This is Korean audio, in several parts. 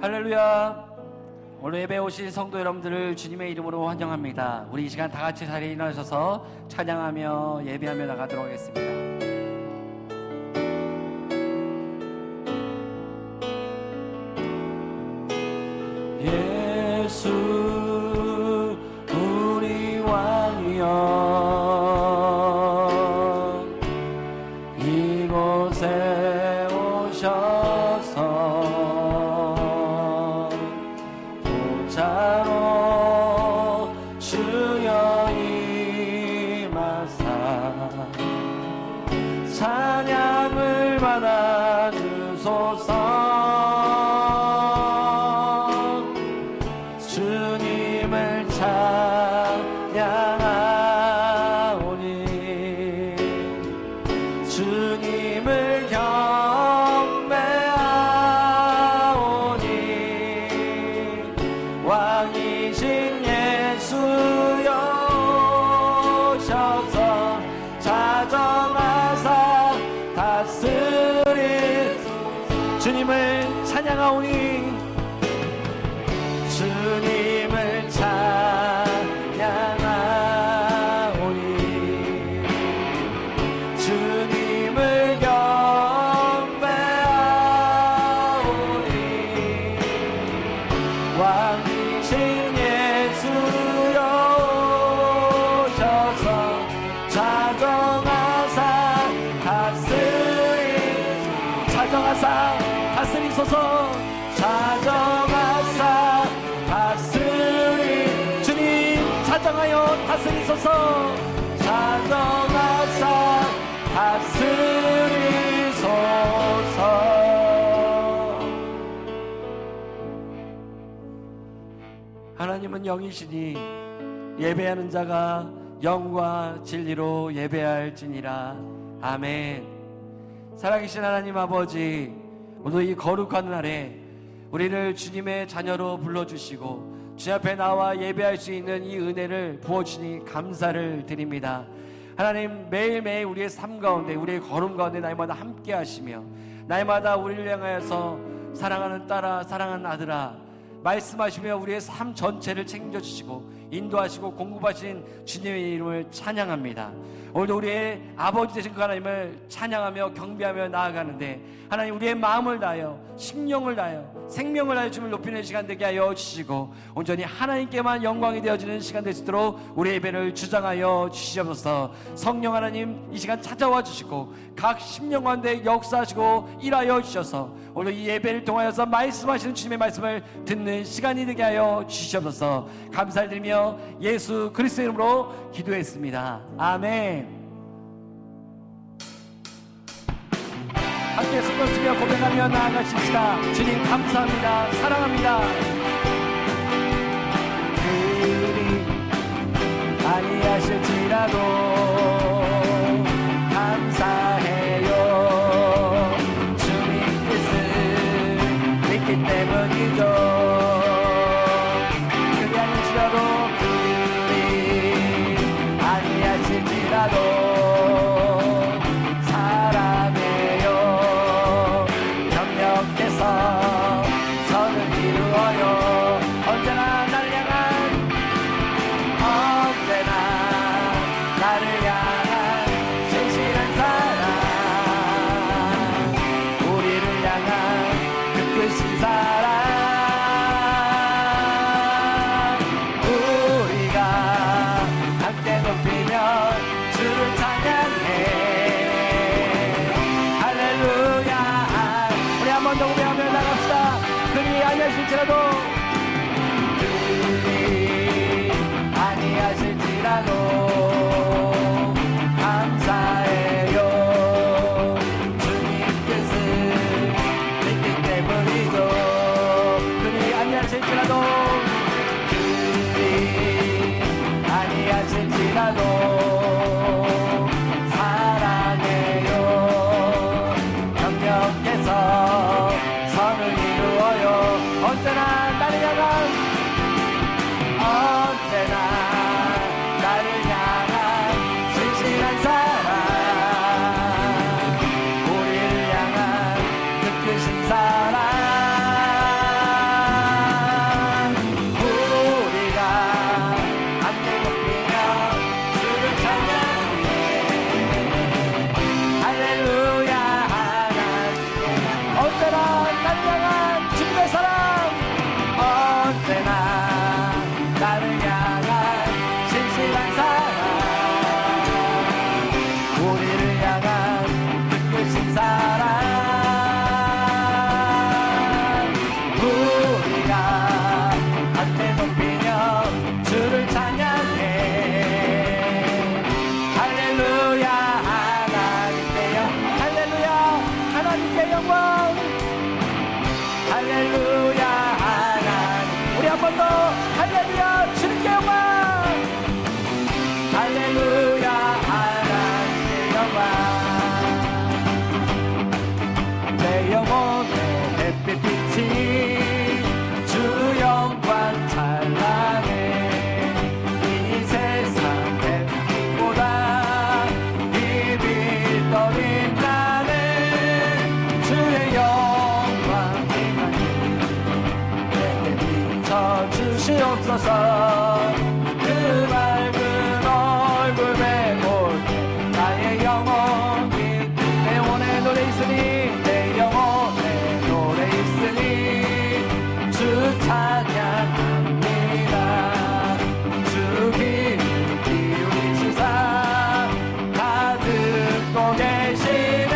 할렐루야. 오늘 예배 오신 성도 여러분들을 주님의 이름으로 환영합니다. 우리 이 시간 다 같이 자리에 일어나셔서 찬양하며 예배하며 나가도록 하겠습니다. 예수 우리 왕이여, 이곳에 오셔서 보좌로 주여 임하사 찬양을 받아주소서. 주님을 찬양하오니 주님을 경배하오니 왕이신 예수여 오셔서 자정하사 다스리. 주님을 찬양하오니 주님을 찬양하오니 주님을 경배하오니 왕이신 예수여 오셔서 자정하사 다스리소서. 자정하사 다스리. 주님 자정하여 다스리소서. 자정하사 다스리소서. 하나님은 영이시니 예배하는 자가 영과 진리로 예배할지니라. 아멘. 살아계신 하나님 아버지, 오늘 이 거룩한 날에 우리를 주님의 자녀로 불러주시고 주님 앞에 나와 예배할 수 있는 이 은혜를 부어주시니 감사를 드립니다. 하나님, 매일매일 우리의 삶 가운데, 우리의 걸음 가운데 날마다 함께 하시며 날마다 우리를 향하여서 사랑하는 딸아, 사랑하는 아들아 말씀하시며 우리의 삶 전체를 책임져주시고 인도하시고 공급하신 주님의 이름을 찬양합니다. 오늘도 우리의 아버지 되신 그 하나님을 찬양하며 경배하며 나아가는데, 하나님 우리의 마음을 다하여 심령을 다하여 생명을 다하여 주님을 높이는 시간 되게 하여 주시고 온전히 하나님께만 영광이 되어지는 시간 될 수 있도록 우리의 예배를 주장하여 주시옵소서. 성령 하나님 이 시간 찾아와 주시고 각 심령 가운데 역사하시고 일하여 주셔서 오늘 이 예배를 통하여서 말씀하시는 주님의 말씀을 듣는 시간이 되게 하여 주시옵소서. 감사를 드리며 예수 그리스도의 이름으로 기도했습니다. 아멘. 함께 손을 쓰며 고백하며 나아가십시다. 주님 감사합니다. 사랑합니다. 그리 아니하실지라도 감사해요. 주님 뜻을 믿기 때문이죠. 그리 아니실지라도, 그리 아니하실지라도 선을 이루어요. 언제나 나를 향한, 언제나 나를 향한 신실한 사랑, 우리를 향한 그 크신 사랑, 우리가 함께 높이며 주를 찬양해. 할렐루야. 우리 한 번 더 고백하며 나갑시다. 그리 아니하실지라도, 그리 아니하실지라도 감사해요. 주님 뜻을 믿기 때문이죠. 그리 아니하실지라도, 그리 아니하실지라도 사랑해요. 경력해서 선을 이루어요. 언제나 나를 향한, 언제나 나를 향한 신실한 사랑, 우리를 향한 그 크신 사랑, 우리를 향한 그 크신 사랑 우리가 함께 높이며 주를 찬양해 할렐루야 하나님께 할렐루야 하나님께 영광 할렐루야 하나님 우리 한 번 더 할렐루야 주님께 영광 할렐루야 하나님께 영광 내 영혼의 햇빛빛이 주 영광 찬란해 이 세상 햇빛보다 빛이 더 빛나는 주의 영광 내게 비춰주시옵소서 그 밝은 얼굴 메고 나의 영혼이 내 영혼에 노래 있으니 내 영혼에 노래 있으니 주 찬양합니다 주 기울이시사 다 듣고 계시네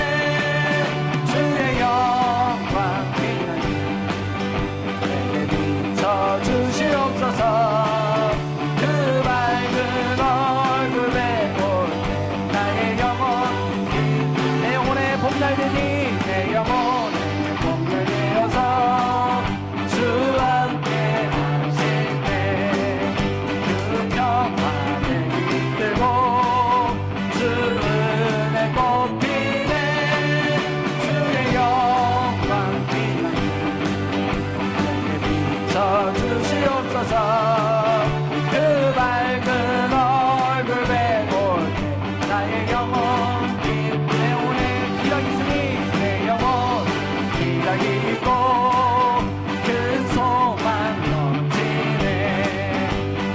주의 영광 내게 비춰주시옵소서 그 밝은 얼굴 메고 나의 영혼 내 영혼에 봄날되니 내 영혼에 봄을 되어서 주 함께 하실 때그 평안에 깃들고 주 은혜 꽃피네 주의 영광 내게 비춰주시옵소서 그 밝은 얼굴 메고 나의 영혼 내 영혼에 기락이 있으니 내 영혼 기락이 있고 큰 소망 넘치네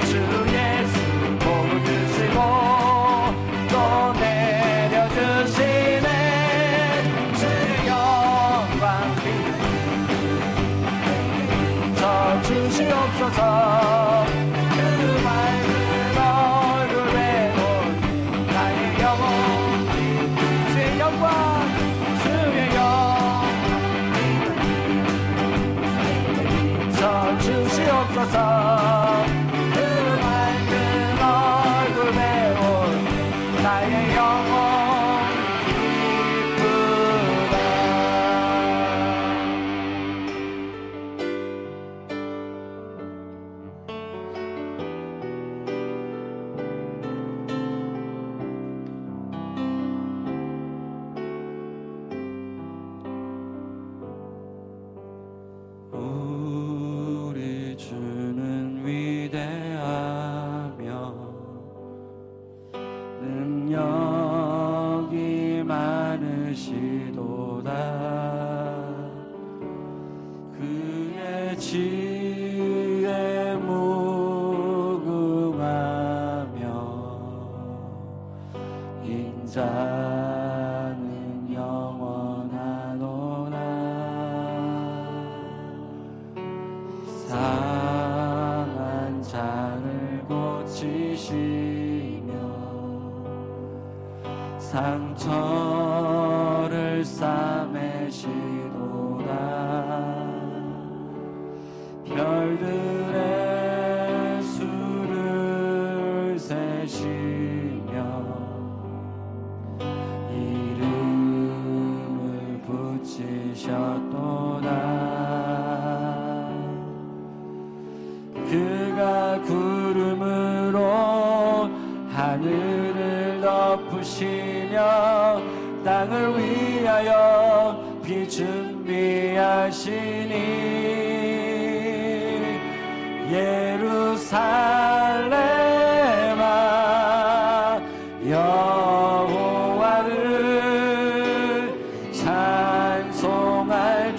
주 예수 복을 주시고 또 내려주시네 주의 영광 비춰주시옵소서 그 밝은 얼굴 메고 나의 영혼 주의 영광 주의 영광 비춰주시옵소서 그 밝은 얼굴 메고 나의 영혼 기쁘다 우리 주는 위대하며 능력이 많으시도다 그의 지혜 무궁하며 인자는 영원하노라 상한 잔을 고치시며 상처를 싸매시도다 별들의 수를 세시며 이름을 붙이셨도다 그가 구름으로 하늘을 덮으시며 땅을 위하여 비 준비하시니 예루살렘아 여호와를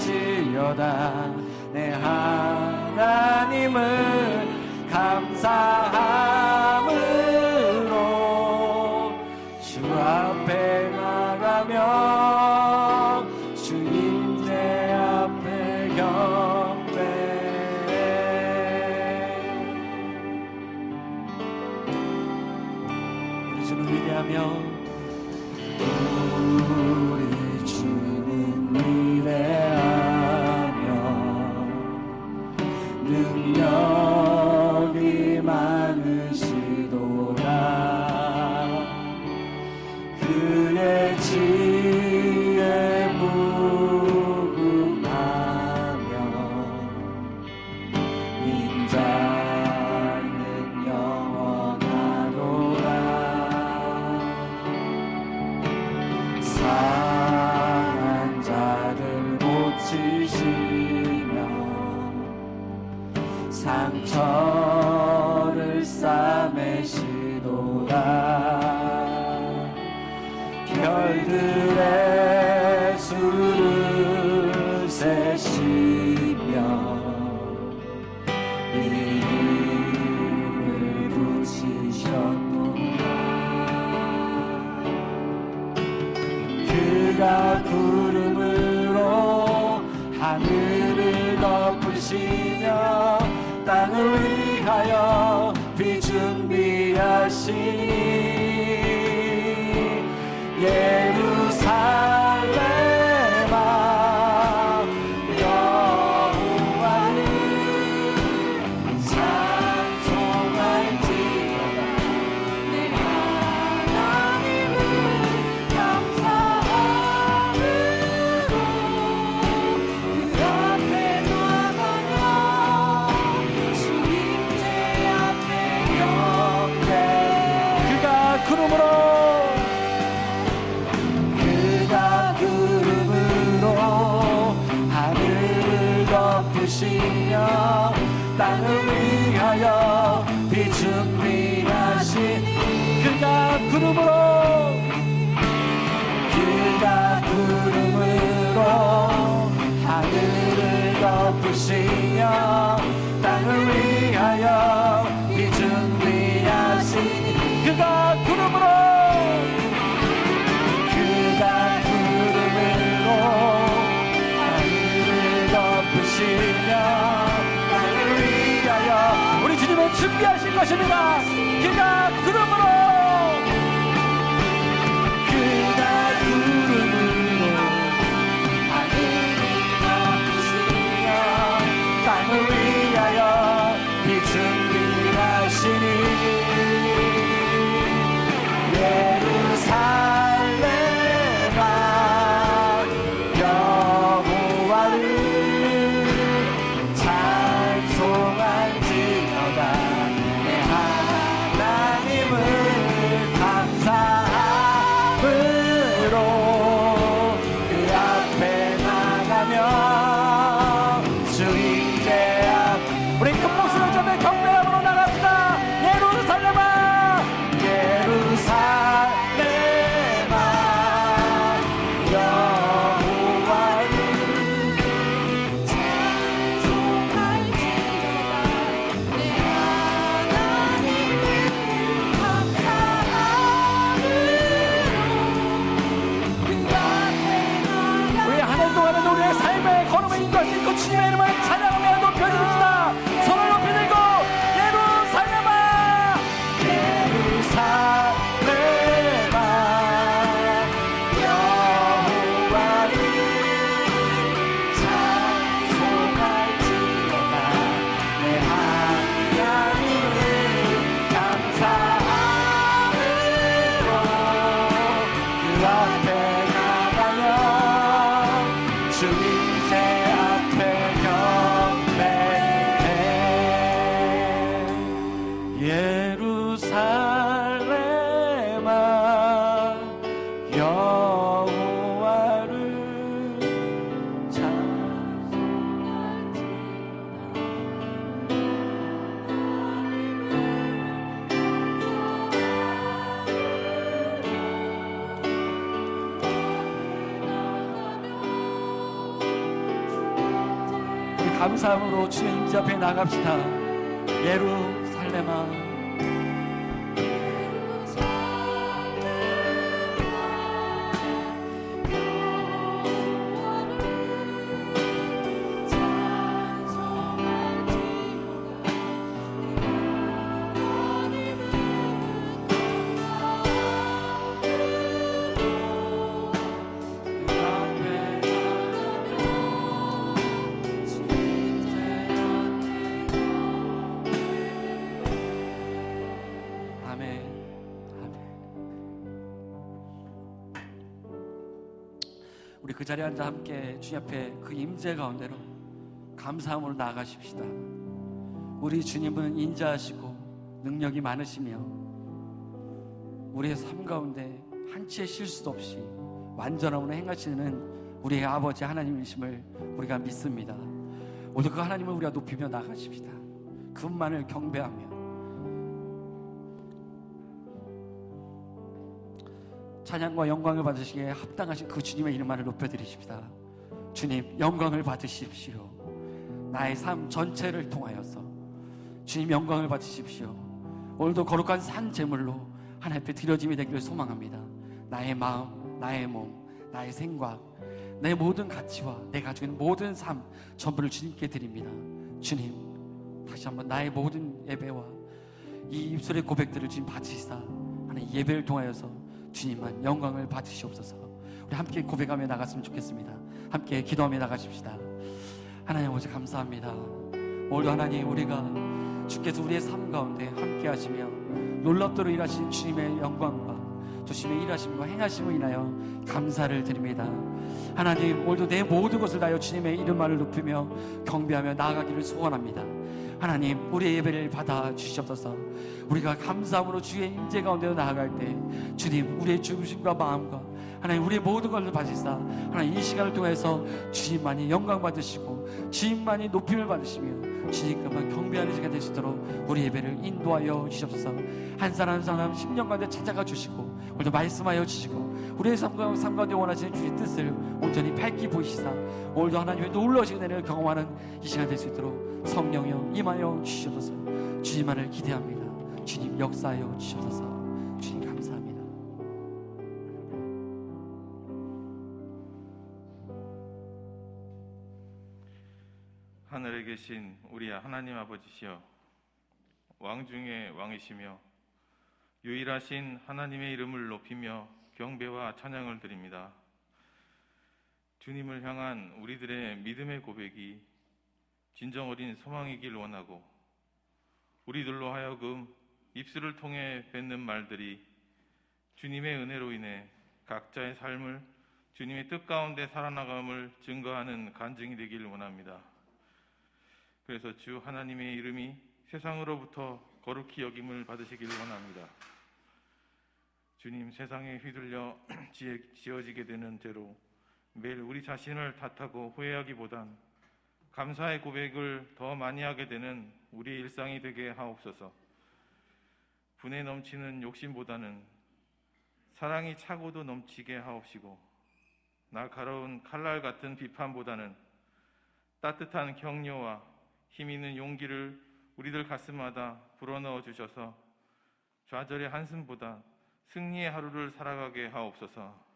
찬송할지어다 내 하나님을 감사함으로 주 앞에 나가며 주 임재 앞에 경배해 우리 주는 위대하며 우리 주는 위대하며 능력이 많으시도다. 그의 지혜 무궁하며 인자는 영원하도다. 상한 자를 고치시며 상처를 싸매시도다. 별들의 수를 세시며 이름을 붙이셨도다. 그가 구름으로 하늘을 덮으시며 땅을 위하여 비 준비하시니 예루살렘아 여호와를 찬송할지어다. 내 하나님을 감사함으로 그 앞에 나가며 주님께 앞에 경배. 그가 구름으로 하늘을 덮으시며 땅을 위하여 비 준비하신 그가 구름으로 하늘을 덮으시며 땅을 위하여 비 준비하신 그가 구름으로 땅을 위하여 우리 주님은 준비하신 것입니다. 그가 구름으로 하늘을 덮으시며 땅을 위하여 비 준비하시니 예루살렘아 여호와를 찬송할지어다. 내 하나님을 감사함으로 그 앞에 나가며 주님께 우리 큰 목소리를 전해 경배함으로 나갑시다. 예루살렘아 예루살렘아 여호와를 찬송할지어다. 내 하나님을 감사함으로 그 앞에 나가며 우리 한 해 동안에도 우리의 삶의 걸음을 인도하신 그 주님의 이름을 찬양하며 높여드립시다. 손을 높이 들고 예루살렘아 예루살렘아 여호와를 찬송할지어다. 내 하나님을 감사함으로 그 앞에 나가며 주님께 앞에 경배해. 예루살렘아 여호와를 우리 감사함으로 주님 앞에 나갑시다. 예루살렘아 우리 그 자리에 앉아 함께 주님 앞에 그 임재 가운데로 감사함으로 나아가십시다. 우리 주님은 인자하시고 능력이 많으시며 우리의 삶 가운데 한치의 실수도 없이 완전함으로 행하시는 우리의 아버지 하나님이심을 우리가 믿습니다. 오늘 그 하나님을 우리가 높이며 나가십시다. 그분만을 경배하며 찬양과 영광을 받으시기에 합당하신 그 주님의 이름만을 높여드리십시다. 주님 영광을 받으십시오. 나의 삶 전체를 통하여서 주님 영광을 받으십시오. 오늘도 거룩한 산 제물로 하나님 앞에 드려짐이 되기를 소망합니다. 나의 마음, 나의 몸, 나의 생각, 내 모든 가치와 내가 가지고 있는 모든 삶 전부를 주님께 드립니다. 주님 다시 한번 나의 모든 예배와 이 입술의 고백들을 주님 받으시사 하나님 예배를 통하여서 주님만 영광을 받으시옵소서. 우리 함께 고백하며 나갔으면 좋겠습니다. 함께 기도하며 나가십시다. 하나님 아버지 감사합니다. 오늘도 하나님 우리가 주께서 우리의 삶 가운데 함께 하시며 놀랍도록 일하신 주님의 영광과 주님의 일하심과 행하심을 인하여 감사를 드립니다. 하나님 오늘도 내 모든 것을 다하여 주님의 이름만을 높이며 경배하며 나아가기를 소원합니다. 하나님 우리의 예배를 받아 주시옵소서. 우리가 감사함으로 주의 임재 가운데로 나아갈 때 주님 우리의 중심과 마음과 하나님 우리의 모든 것을 받으시사 하나님 이 시간을 통해서 주님만이 영광 받으시고 주님만이 높임을 받으시며 주님께만 경배하는 시간 될 수 있도록 우리 예배를 인도하여 주시옵소서. 한 사람 한 사람 10년 가운데 찾아가 주시고 오늘도 말씀하여 주시고 우리의 삶 가운데 원하시는 주의 뜻을 온전히 밝히 보이시사 오늘도 하나님의 놀라우신 은혜를 경험하는 이 시간 될 수 있도록 성령여 임하여 주시옵소서. 주님만을 기대합니다. 주님 역사하여 주시옵소서. 주님 감사합니다. 하늘에 계신 우리 하나님 아버지시여, 왕 중에 왕이시며 유일하신 하나님의 이름을 높이며 경배와 찬양을 드립니다. 주님을 향한 우리들의 믿음의 고백이 진정 어린 소망이길 원하고 우리들로 하여금 입술을 통해 뱉는 말들이 주님의 은혜로 인해 각자의 삶을 주님의 뜻 가운데 살아나감을 증거하는 간증이 되기를 원합니다. 그래서 주 하나님의 이름이 세상으로부터 거룩히 여김을 받으시기를 원합니다. 주님, 세상에 휘둘려 지어지게 되는 죄로 매일 우리 자신을 탓하고 후회하기보단 감사의 고백을 더 많이 하게 되는 우리의 일상이 되게 하옵소서. 분에 넘치는 욕심보다는 사랑이 차고도 넘치게 하옵시고 날카로운 칼날 같은 비판보다는 따뜻한 격려와 힘 있는 용기를 우리들 가슴마다 불어넣어 주셔서 좌절의 한숨보다 승리의 하루를 살아가게 하옵소서.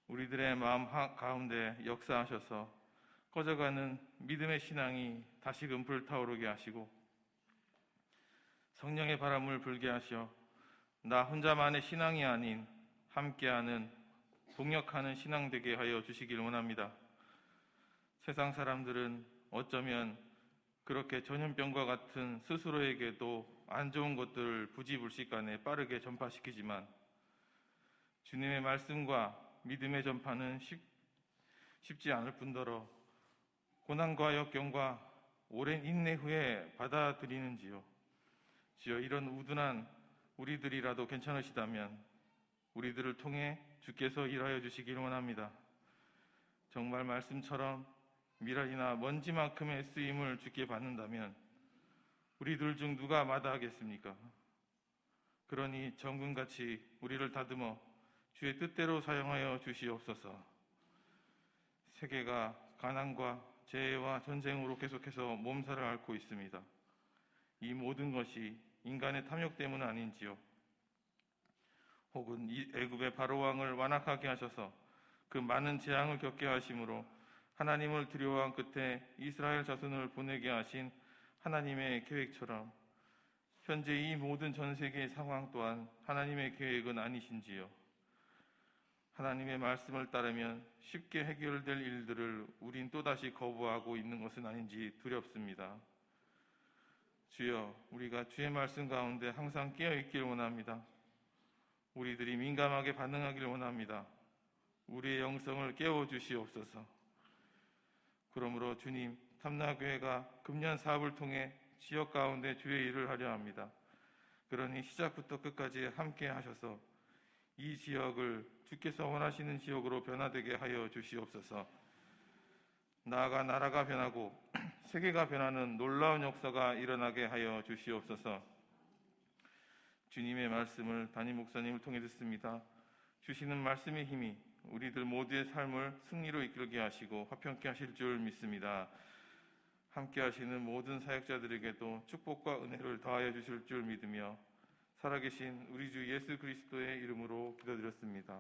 우리들의 마음 가운데 역사하셔서 꺼져가는 믿음의 신앙이 다시금 불타오르게 하시고 성령의 바람을 불게 하셔 나 혼자만의 신앙이 아닌 함께하는 동역하는 신앙 되게 하여 주시길 원합니다. 세상 사람들은 어쩌면 그렇게 전염병과 같은 스스로에게도 안 좋은 것들을 부지불식간에 빠르게 전파시키지만 주님의 말씀과 믿음의 전파는 쉽지 않을 뿐더러 고난과 역경과 오랜 인내 후에 받아들이는지요. 주여, 이런 우둔한 우리들이라도 괜찮으시다면 우리들을 통해 주께서 일하여 주시길 원합니다. 정말 말씀처럼 미랄이나 먼지만큼의 쓰임을 주께 받는다면 우리들 중 누가 마다하겠습니까? 그러니 정금같이 우리를 다듬어 주의 뜻대로 사용하여 주시옵소서. 세계가 가난과 재해와 전쟁으로 계속해서 몸살을 앓고 있습니다. 이 모든 것이 인간의 탐욕 때문 아닌지요? 혹은 이 애굽의 바로왕을 완악하게 하셔서 그 많은 재앙을 겪게 하심으로 하나님을 두려워한 끝에 이스라엘 자손을 보내게 하신 하나님의 계획처럼 현재 이 모든 전 세계의 상황 또한 하나님의 계획은 아니신지요? 하나님의 말씀을 따르면 쉽게 해결될 일들을 우린 또다시 거부하고 있는 것은 아닌지 두렵습니다. 주여, 우리가 주의 말씀 가운데 항상 깨어있길 원합니다. 우리들이 민감하게 반응하길 원합니다. 우리의 영성을 깨워 주시옵소서. 그러므로 주님, 탐나교회가 금년 사업을 통해 지역 가운데 주의 일을 하려 합니다. 그러니 시작부터 끝까지 함께 하셔서 이 지역을 주께서 원하시는 지역으로 변화되게 하여 주시옵소서. 나아가 나라가 변하고 세계가 변하는 놀라운 역사가 일어나게 하여 주시옵소서. 주님의 말씀을 담임 목사님을 통해 듣습니다. 주시는 말씀의 힘이 우리들 모두의 삶을 승리로 이끌게 하시고 화평케 하실 줄 믿습니다. 함께 하시는 모든 사역자들에게도 축복과 은혜를 더하여 주실 줄 믿으며 살아계신 우리 주 예수 그리스도의 이름으로 기도드렸습니다.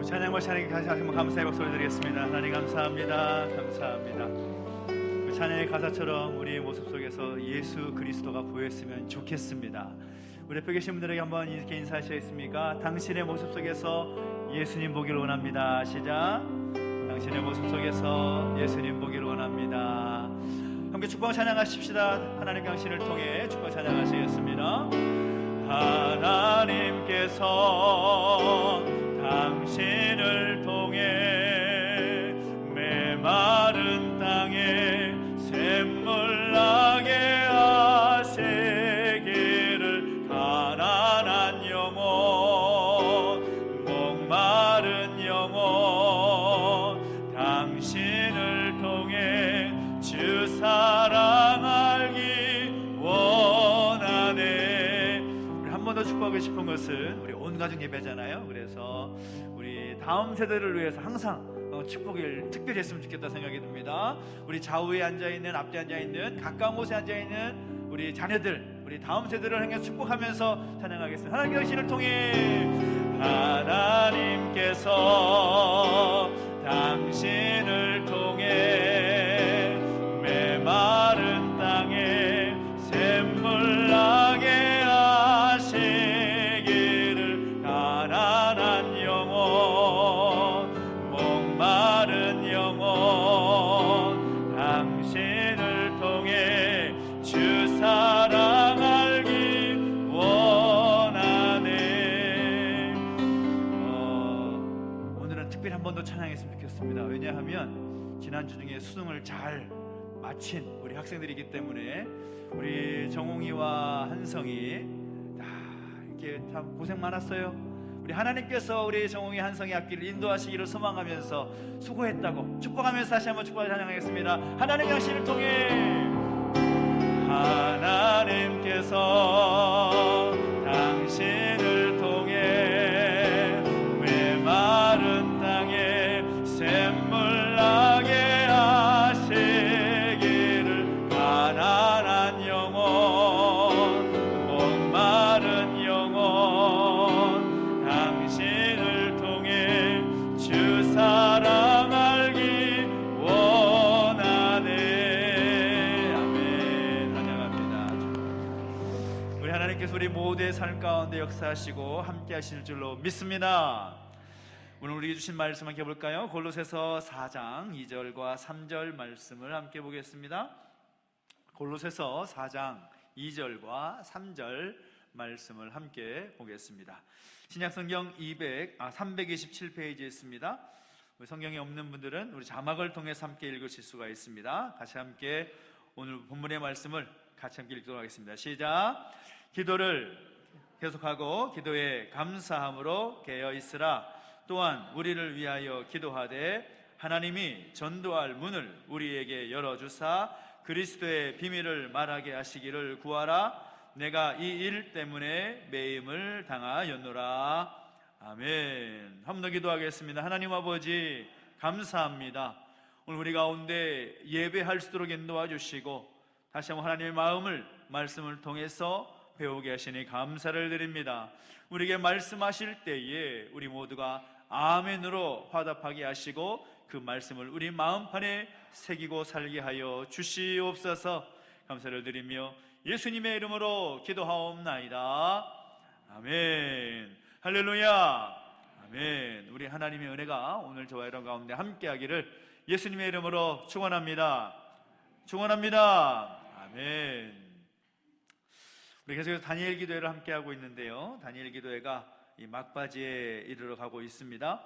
찬양과 찬양에 다시 한번 감사의 박수를 드리겠습니다. 하나님 감사합니다. 감사합니다. 그 찬양의 가사처럼 우리의 모습 속에서 예수 그리스도가 보였으면 좋겠습니다. 우리 옆에 계신 분들에게 한번 이렇게 인사하시겠습니까? 당신의 모습 속에서 예수님 보기를 원합니다. 시작. 당신의 모습 속에서 예수님 보기를 원합니다. 함께 축복 찬양하십시다. 하나님 당신을 통해 축복 찬양하시겠습니다. 하나님께서 당신을 통해 메마른 땅에 샘물 나게 하시기를 가난한 영혼 목마른 영혼 당신을 통해 주 사랑 알기 원하네. 우리 한 번 더 축복하고 싶은 것은 우리 온 가족 예배잖아요. 그래서 우리 다음 세대를 위해서 항상 축복을 특별히 했으면 좋겠다 생각이 듭니다. 우리 좌우에 앉아있는, 앞뒤에 앉아있는, 가까운 곳에 앉아있는 우리 자녀들, 우리 다음 세대를 향해 축복하면서 찬양하겠습니다. 하나님 당신을 통해 하나님께서 당신을 통해 메마른 땅에 샘물 나게 하시기를 가난한 영혼 목마른 영혼 당신을 통해 주 사랑 알기 원하네. 오늘은 특별히 한 번 더 찬양했으면 좋겠습니다. 왜냐하면 지난주 중에 수능을 잘 마친 우리 학생들이기 때문에 우리 정홍이와 한성이 이렇게 참 고생 많았어요. 우리 하나님께서 우리 정홍이 한성이 앞길을 인도하시기를 소망하면서 수고했다고 축복하면서 다시 한번 축복을 찬양하겠습니다. 하나님 당신을 통해 하나님께서 당신을 통해 메마른 땅에 샘물 나게 하시기를 가난한 영혼 목마른 영혼 당신을 통해 주 사랑 알기 원하네. 아멘. 환영합니다. 우리 하나님께서 우리 모두의 삶 가운데 역사하시고 함께 하실 줄로 믿습니다. 오늘 우리에게 주신 말씀 함께 볼까요? 골로새서 4장 2절과 3절 말씀을 함께 보겠습니다. 골로새서 4장 2절과 3절 말씀을 함께 보겠습니다. 신약성경 327페이지에 있습니다. 성경이 없는 분들은 우리 자막을 통해서 함께 읽으실 수가 있습니다. 같이 함께 오늘 본문의 말씀을 같이 함께 읽도록 하겠습니다. 시작. 기도를 계속하고 기도에 감사함으로 깨어 있으라. 또한 우리를 위하여 기도하되 하나님이 전도할 문을 우리에게 열어주사 그리스도의 비밀을 말하게 하시기를 구하라. 내가 이 일 때문에 매임을 당하였노라. 아멘. 한 번 더 기도하겠습니다. 하나님 아버지 감사합니다. 오늘 우리 가운데 예배할 수 있도록 인도해 주시고 다시 한번 하나님의 마음을 말씀을 통해서 배우게 하시니 감사를 드립니다. 우리에게 말씀하실 때에 우리 모두가 아멘으로 화답하게 하시고 그 말씀을 우리 마음판에 새기고 살게 하여 주시옵소서. 감사를 드리며 예수님의 이름으로 기도하옵나이다. 아멘. 할렐루야. 아멘. 우리 하나님의 은혜가 오늘 저와 여러분 가운데 함께하기를 예수님의 이름으로 축원합니다. 축원합니다. 아멘. 우리 계속해서 다니엘 기도회를 함께하고 있는데요, 다니엘 기도회가 이 막바지에 이르러 가고 있습니다.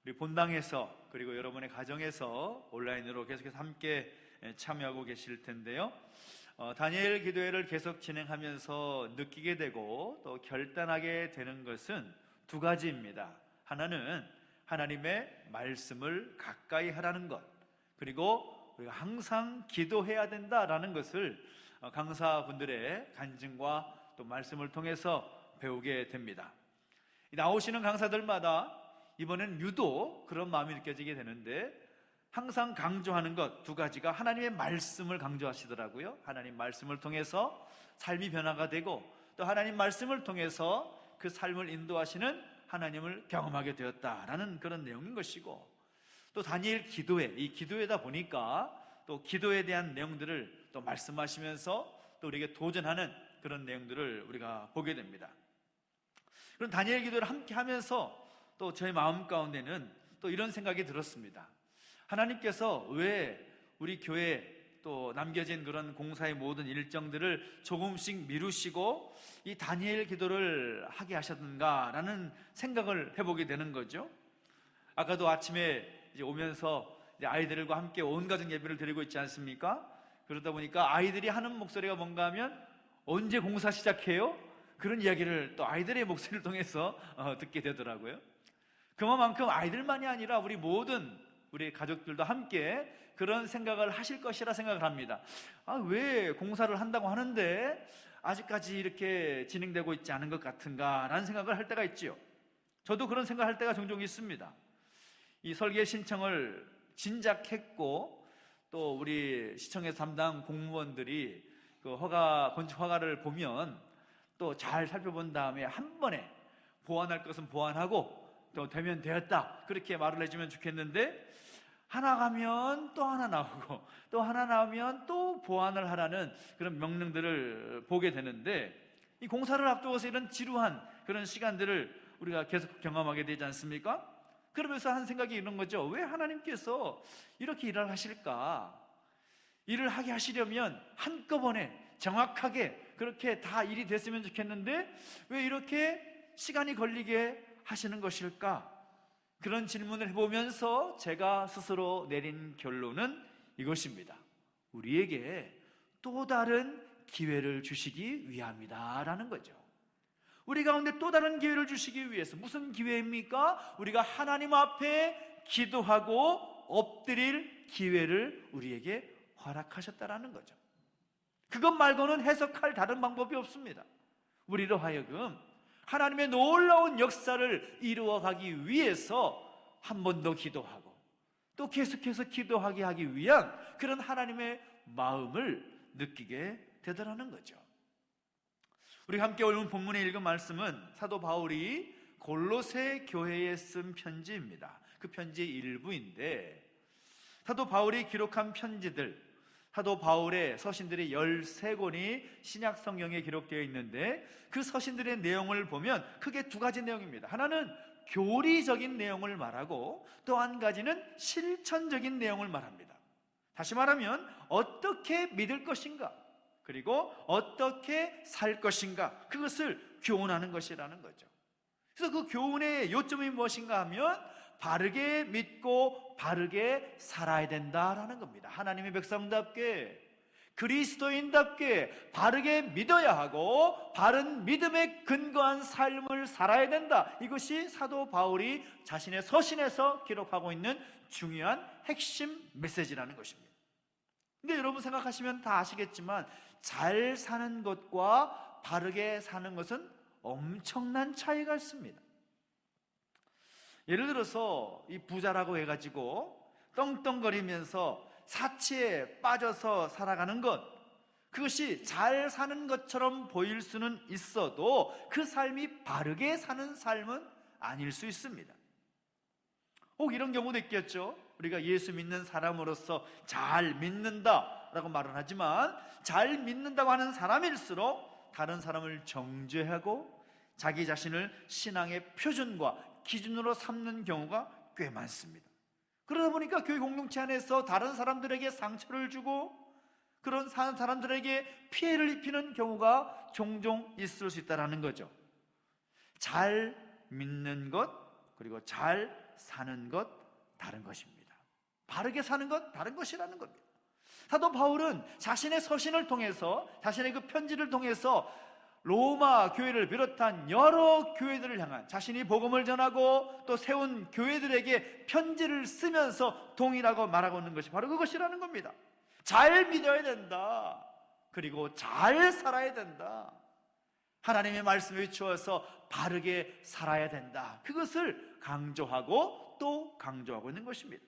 우리 본당에서 그리고 여러분의 가정에서 온라인으로 계속해서 함께 참여하고 계실 텐데요, 다니엘 기도회를 계속 진행하면서 느끼게 되고 또 결단하게 되는 것은 두 가지입니다. 하나는 하나님의 말씀을 가까이 하라는 것, 그리고 우리가 항상 기도해야 된다라는 것을 강사분들의 간증과 또 말씀을 통해서 배우게 됩니다. 나오시는 강사들마다 이번엔 유독 그런 마음이 느껴지게 되는데, 항상 강조하는 것 두 가지가 하나님의 말씀을 강조하시더라고요. 하나님 말씀을 통해서 삶이 변화가 되고 또 하나님 말씀을 통해서 그 삶을 인도하시는 하나님을 경험하게 되었다라는 그런 내용인 것이고, 또 다니엘 기도회, 이 기도회다 보니까 또 기도에 대한 내용들을 또 말씀하시면서 또 우리에게 도전하는 그런 내용들을 우리가 보게 됩니다. 그런 다니엘 기도를 함께 하면서 또 저의 마음 가운데는 또 이런 생각이 들었습니다. 하나님께서 왜 우리 교회 또 남겨진 그런 공사의 모든 일정들을 조금씩 미루시고 이 다니엘 기도를 하게 하셨는가라는 생각을 해보게 되는 거죠. 아까도 아침에 이제 오면서 이제 아이들과 함께 온 가정 예배를 드리고 있지 않습니까? 그러다 보니까 아이들이 하는 목소리가 뭔가 하면 언제 공사 시작해요? 그런 이야기를 또 아이들의 목소리를 통해서 듣게 되더라고요. 그만큼 아이들만이 아니라 우리 모든 우리 가족들도 함께 그런 생각을 하실 것이라 생각을 합니다. 왜 공사를 한다고 하는데 아직까지 이렇게 진행되고 있지 않은 것 같은가 라는 생각을 할 때가 있지요. 저도 그런 생각을 할 때가 종종 있습니다. 이 설계 신청을 진작했고 또 우리 시청에서 담당 공무원들이 그 건축 허가를 보면 또 잘 살펴본 다음에 한 번에 보완할 것은 보완하고 또 되면 되었다 그렇게 말을 해주면 좋겠는데, 하나 가면 또 하나 나오고 또 하나 나오면 또 보완을 하라는 그런 명령들을 보게 되는데, 이 공사를 앞두고서 이런 지루한 그런 시간들을 우리가 계속 경험하게 되지 않습니까? 그러면서 한 생각이 이런 거죠. 왜 하나님께서 이렇게 일을 하실까? 일을 하게 하시려면 한꺼번에 정확하게 그렇게 다 일이 됐으면 좋겠는데 왜 이렇게 시간이 걸리게 하시는 것일까? 그런 질문을 해보면서 제가 스스로 내린 결론은 이것입니다. 우리에게 또 다른 기회를 주시기 위함이다라는 거죠. 우리 가운데 또 다른 기회를 주시기 위해서. 무슨 기회입니까? 우리가 하나님 앞에 기도하고 엎드릴 기회를 우리에게 허락하셨다라는 거죠. 그것 말고는 해석할 다른 방법이 없습니다. 우리로 하여금 하나님의 놀라운 역사를 이루어가기 위해서 한 번 더 기도하고 또 계속해서 기도하게 하기 위한 그런 하나님의 마음을 느끼게 되더라는 거죠. 우리 함께 오늘 본문에 읽은 말씀은 사도 바울이 골로새 교회에 쓴 편지입니다. 그 편지의 일부인데, 사도 바울이 기록한 편지들, 사도 바울의 서신들이 13권이 신약 성경에 기록되어 있는데, 그 서신들의 내용을 보면 크게 두 가지 내용입니다. 하나는 교리적인 내용을 말하고 또 한 가지는 실천적인 내용을 말합니다. 다시 말하면 어떻게 믿을 것인가, 그리고 어떻게 살 것인가, 그것을 교훈하는 것이라는 거죠. 그래서 그 교훈의 요점이 무엇인가 하면 바르게 믿고 바르게 살아야 된다라는 겁니다. 하나님의 백성답게, 그리스도인답게 바르게 믿어야 하고 바른 믿음에 근거한 삶을 살아야 된다. 이것이 사도 바울이 자신의 서신에서 기록하고 있는 중요한 핵심 메시지라는 것입니다. 근데 여러분 생각하시면 다 아시겠지만 잘 사는 것과 바르게 사는 것은 엄청난 차이가 있습니다. 예를 들어서 이 부자라고 해가지고 떵떵거리면서 사치에 빠져서 살아가는 것, 그것이 잘 사는 것처럼 보일 수는 있어도 그 삶이 바르게 사는 삶은 아닐 수 있습니다. 혹 이런 경우도 있겠죠. 우리가 예수 믿는 사람으로서 잘 믿는다라고 말은 하지만 잘 믿는다고 하는 사람일수록 다른 사람을 정죄하고 자기 자신을 신앙의 표준과 기준으로 삼는 경우가 꽤 많습니다. 그러다 보니까 교회 공동체 안에서 다른 사람들에게 상처를 주고 그런 사람들에게 피해를 입히는 경우가 종종 있을 수 있다는 거죠. 잘 믿는 것 그리고 잘 사는 것 다른 것입니다. 바르게 사는 것 다른 것이라는 겁니다. 사도 바울은 자신의 서신을 통해서, 자신의 그 편지를 통해서 로마 교회를 비롯한 여러 교회들을 향한, 자신이 복음을 전하고 또 세운 교회들에게 편지를 쓰면서 동일하고 말하고 있는 것이 바로 그것이라는 겁니다. 잘 믿어야 된다. 그리고 잘 살아야 된다. 하나님의 말씀에 비추어서 바르게 살아야 된다. 그것을 강조하고 또 강조하고 있는 것입니다.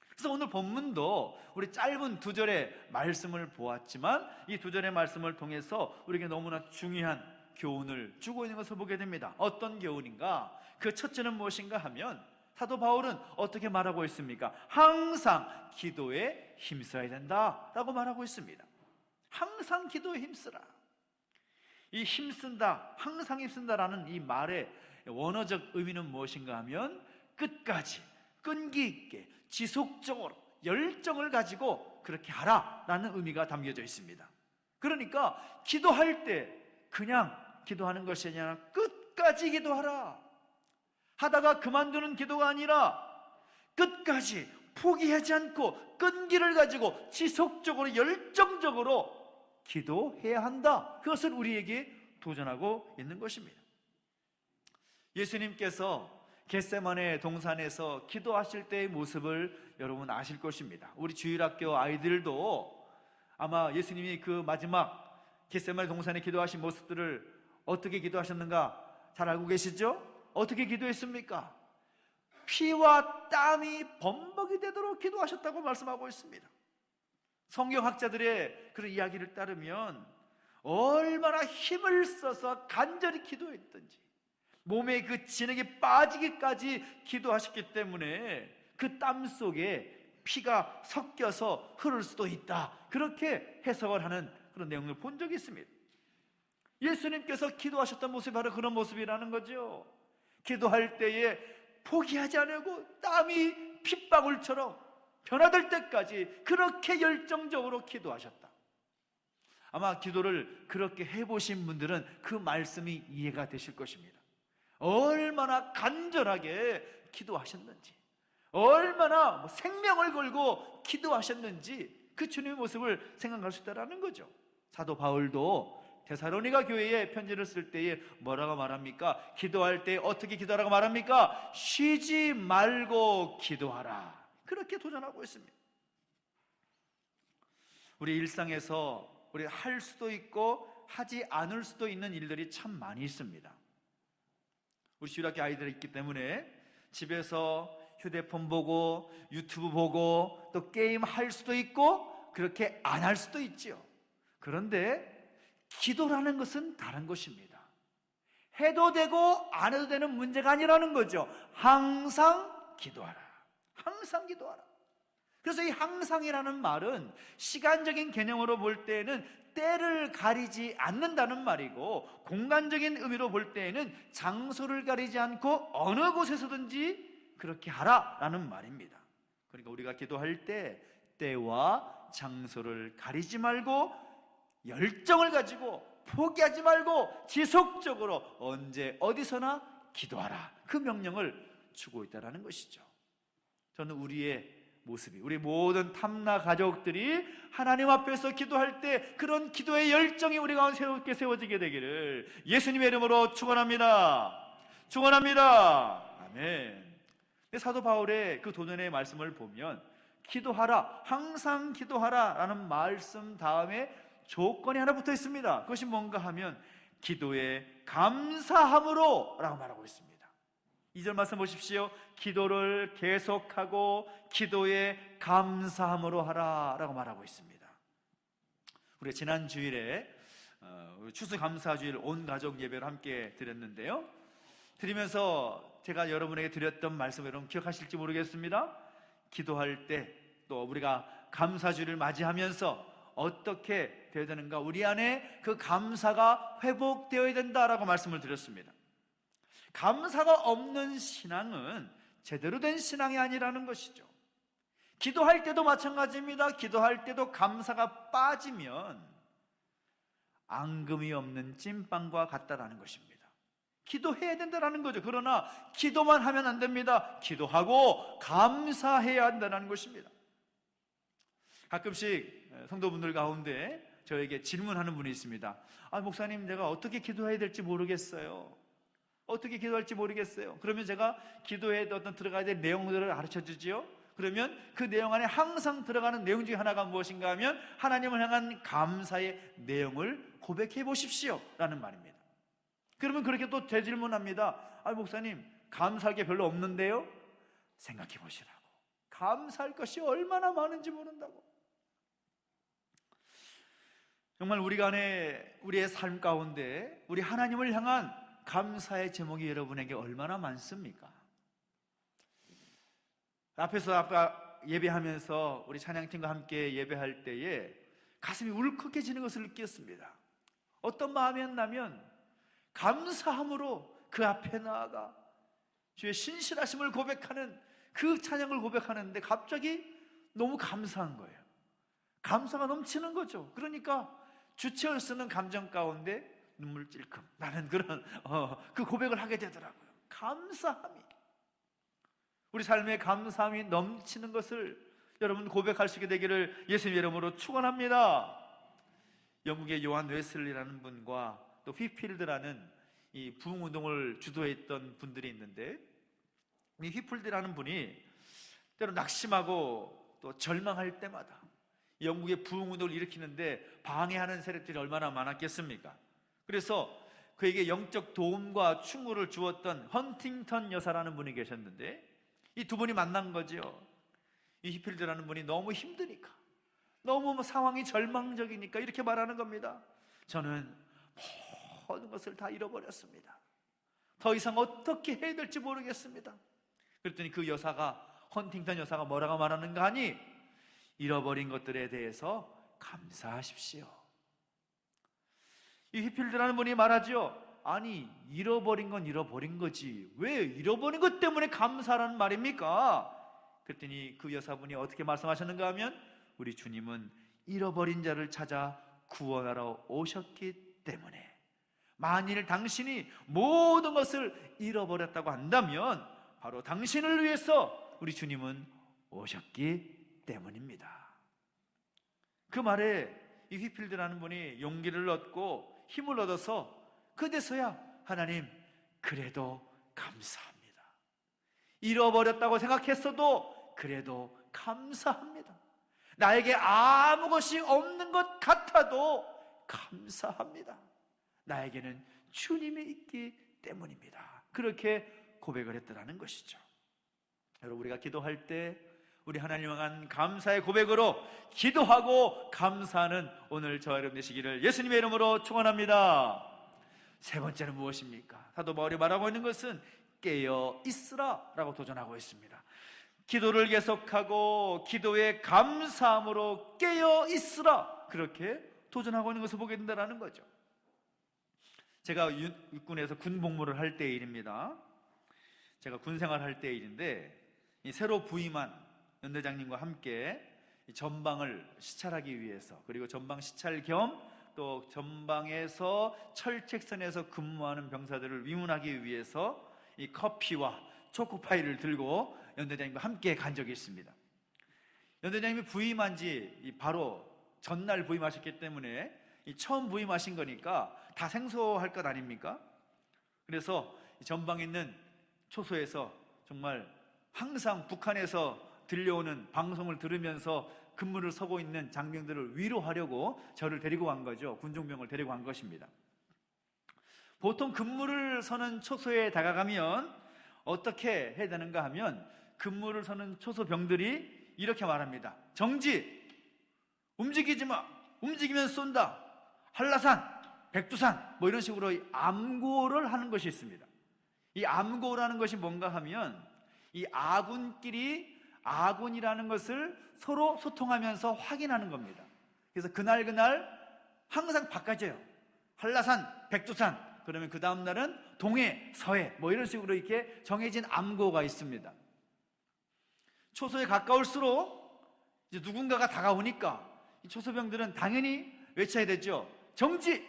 그래서 오늘 본문도 우리 짧은 두 절의 말씀을 보았지만 이 두 절의 말씀을 통해서 우리에게 너무나 중요한 교훈을 주고 있는 것을 보게 됩니다. 어떤 교훈인가? 그 첫째는 무엇인가 하면 사도 바울은 어떻게 말하고 있습니까? 항상 기도에 힘써야 된다라고 말하고 있습니다. 항상 기도에 힘쓰라. 이 힘쓴다, 항상 힘쓴다라는 이 말의 원어적 의미는 무엇인가 하면 끝까지 끈기 있게 지속적으로 열정을 가지고 그렇게 하라라는 의미가 담겨져 있습니다. 그러니까 기도할 때 그냥 기도하는 것이 아니라 끝까지 기도하라. 하다가 그만두는 기도가 아니라 끝까지 포기하지 않고 끈기를 가지고 지속적으로 열정적으로 기도해야 한다. 그것을 우리에게 도전하고 있는 것입니다. 예수님께서 겟세마네 동산에서 기도하실 때의 모습을 여러분 아실 것입니다. 우리 주일학교 아이들도 아마 예수님이 그 마지막 겟세마네 동산에 기도하신 모습들을 어떻게 기도하셨는가 잘 알고 계시죠? 어떻게 기도했습니까? 피와 땀이 범벅이 되도록 기도하셨다고 말씀하고 있습니다. 성경학자들의 그런 이야기를 따르면 얼마나 힘을 써서 간절히 기도했던지 몸에 그 진액이 빠지기까지 기도하셨기 때문에 그 땀 속에 피가 섞여서 흐를 수도 있다, 그렇게 해석을 하는 그런 내용을 본 적이 있습니다. 예수님께서 기도하셨던 모습이 바로 그런 모습이라는 거죠. 기도할 때에 포기하지 않고 땀이 핏방울처럼 변화될 때까지 그렇게 열정적으로 기도하셨다. 아마 기도를 그렇게 해보신 분들은 그 말씀이 이해가 되실 것입니다. 얼마나 간절하게 기도하셨는지, 얼마나 생명을 걸고 기도하셨는지 그 주님의 모습을 생각할 수 있다는 거죠. 사도 바울도 데살로니가 교회에 편지를 쓸 때에 뭐라고 말합니까? 기도할 때 어떻게 기도하라고 말합니까? 쉬지 말고 기도하라. 그렇게 도전하고 있습니다. 우리 일상에서 우리 할 수도 있고 하지 않을 수도 있는 일들이 참 많이 있습니다. 우리 주일학교 아이들이 있기 때문에 집에서 휴대폰 보고 유튜브 보고 또 게임 할 수도 있고 그렇게 안 할 수도 있죠. 그런데 기도라는 것은 다른 것입니다. 해도 되고 안 해도 되는 문제가 아니라는 거죠. 항상 기도하라. 항상 기도하라. 그래서 이 항상이라는 말은 시간적인 개념으로 볼 때에는 때를 가리지 않는다는 말이고, 공간적인 의미로 볼 때에는 장소를 가리지 않고 어느 곳에서든지 그렇게 하라라는 말입니다. 그러니까 우리가 기도할 때 때와 장소를 가리지 말고 열정을 가지고 포기하지 말고 지속적으로 언제 어디서나 기도하라, 그 명령을 주고 있다는 것이죠. 저는 우리의 모습이, 우리 모든 탐나 가족들이 하나님 앞에서 기도할 때 그런 기도의 열정이 우리 가운데 새롭게 세워지게 되기를 예수님의 이름으로 축원합니다. 축원합니다. 아멘. 사도 바울의 그 도전의 말씀을 보면 기도하라, 항상 기도하라 라는 말씀 다음에 조건이 하나 붙어 있습니다. 그것이 뭔가 하면 기도에 감사함으로 라고 말하고 있습니다. 2절 말씀 보십시오. 기도를 계속하고 기도에 감사함으로 하라 라고 말하고 있습니다. 우리 지난 주일에 추수감사주일 온 가족 예배를 함께 드렸는데요, 드리면서 제가 여러분에게 드렸던 말씀 여러분 기억하실지 모르겠습니다. 기도할 때 또 우리가 감사주일을 맞이하면서 어떻게 되어야 되는가, 우리 안에 그 감사가 회복되어야 된다라고 말씀을 드렸습니다. 감사가 없는 신앙은 제대로 된 신앙이 아니라는 것이죠. 기도할 때도 마찬가지입니다. 기도할 때도 감사가 빠지면 앙금이 없는 찐빵과 같다라는 것입니다. 기도해야 된다는 거죠. 그러나 기도만 하면 안 됩니다. 기도하고 감사해야 한다는 것입니다. 가끔씩 성도분들 가운데 저에게 질문하는 분이 있습니다. 목사님, 내가 어떻게 기도해야 될지 모르겠어요. 어떻게 기도할지 모르겠어요. 그러면 제가 기도에 어떤 들어가야 될 내용들을 가르쳐 주지요. 그러면 그 내용 안에 항상 들어가는 내용 중에 하나가 무엇인가 하면 하나님을 향한 감사의 내용을 고백해 보십시오 라는 말입니다. 그러면 그렇게 또 되질문합니다. 목사님, 감사할 게 별로 없는데요? 생각해 보시라고. 감사할 것이 얼마나 많은지 모른다고. 정말 우리가 안에 우리의 삶 가운데 우리 하나님을 향한 감사의 제목이 여러분에게 얼마나 많습니까? 앞에서 아까 예배하면서 우리 찬양팀과 함께 예배할 때에 가슴이 울컥해지는 것을 느꼈습니다. 어떤 마음이었냐면 감사함으로 그 앞에 나아가 주의 신실하심을 고백하는 그 찬양을 고백하는데 갑자기 너무 감사한 거예요. 감사가 넘치는 거죠. 그러니까 주체할 수 없는 감정 가운데 눈물 찔끔 나는 그런 그 고백을 하게 되더라고요. 감사함이, 우리 삶에 감사함이 넘치는 것을 여러분 고백할 수 있게 되기를 예수님 이름으로 축원합니다. 영국의 요한 웨슬리라는 분과 또 휘필드라는 이 부흥운동을 주도했던 분들이 있는데, 이 휘필드라는 분이 때로 낙심하고 또 절망할 때마다 영국의 부흥운동을 일으키는데 방해하는 세력들이 얼마나 많았겠습니까? 그래서 그에게 영적 도움과 충고를 주었던 헌팅턴 여사라는 분이 계셨는데, 이 두 분이 만난 거죠. 이 히필드라는 분이 너무 힘드니까, 너무 상황이 절망적이니까 이렇게 말하는 겁니다. 저는 모든 것을 다 잃어버렸습니다. 더 이상 어떻게 해야 될지 모르겠습니다. 그랬더니 그 여사가, 헌팅턴 여사가 뭐라고 말하는가 하니, 잃어버린 것들에 대해서 감사하십시오. 이 히필드라는 분이 말하죠. 아니, 잃어버린 건 잃어버린 거지 왜 잃어버린 것 때문에 감사라는 말입니까? 그랬더니 그 여사분이 어떻게 말씀하셨는가 하면, 우리 주님은 잃어버린 자를 찾아 구원하러 오셨기 때문에, 만일 당신이 모든 것을 잃어버렸다고 한다면 바로 당신을 위해서 우리 주님은 오셨기 때문입니다. 그 말에 이 휘필드라는 분이 용기를 얻고 힘을 얻어서 그제서야 하나님, 그래도 감사합니다. 잃어버렸다고 생각했어도 그래도 감사합니다. 나에게 아무 것이 없는 것 같아도 감사합니다. 나에게는 주님이 있기 때문입니다. 그렇게 고백을 했더라는 것이죠. 여러분, 우리가 기도할 때 우리 하나님 향한 감사의 고백으로 기도하고 감사하는 오늘 저와 여러분 되시기를 예수님의 이름으로 축원합니다. 세 번째는 무엇입니까? 사도 바울이 말하고 있는 것은 깨어 있으라 라고 도전하고 있습니다. 기도를 계속하고 기도의 감사함으로 깨어 있으라, 그렇게 도전하고 있는 것을 보게 된다는 거죠. 제가 육군에서 군복무를 할 때의 일입니다. 제가 군생활 할 때의 일인데, 이 새로 부임한 연대장님과 함께 전방을 시찰하기 위해서, 그리고 전방 시찰 겸 또 전방에서 철책선에서 근무하는 병사들을 위문하기 위해서 이 커피와 초코파이를 들고 연대장님과 함께 간 적이 있습니다. 연대장님이 부임한 지 바로 전날 부임하셨기 때문에 처음 부임하신 거니까 다 생소할 것 아닙니까? 그래서 전방에 있는 초소에서 정말 항상 북한에서 들려오는 방송을 들으면서 근무를 서고 있는 장병들을 위로하려고 저를 데리고 간 거죠. 군종병을 데리고 간 것입니다. 보통 근무를 서는 초소에 다가가면 어떻게 해야 되는가 하면, 근무를 서는 초소병들이 이렇게 말합니다. 정지! 움직이지 마! 움직이면 쏜다! 한라산! 백두산! 뭐 이런 식으로 암고를 하는 것이 있습니다. 이 암고라는 것이 뭔가 하면, 이 아군끼리 아군이라는 것을 서로 소통하면서 확인하는 겁니다. 그래서 그날 항상 바꿔져요. 한라산, 백두산, 그러면 그 다음 날은 동해, 서해, 뭐 이런 식으로 이렇게 정해진 암고가 있습니다. 초소에 가까울수록 이제 누군가가 다가오니까 이 초소병들은 당연히 외쳐야 되죠. 정지!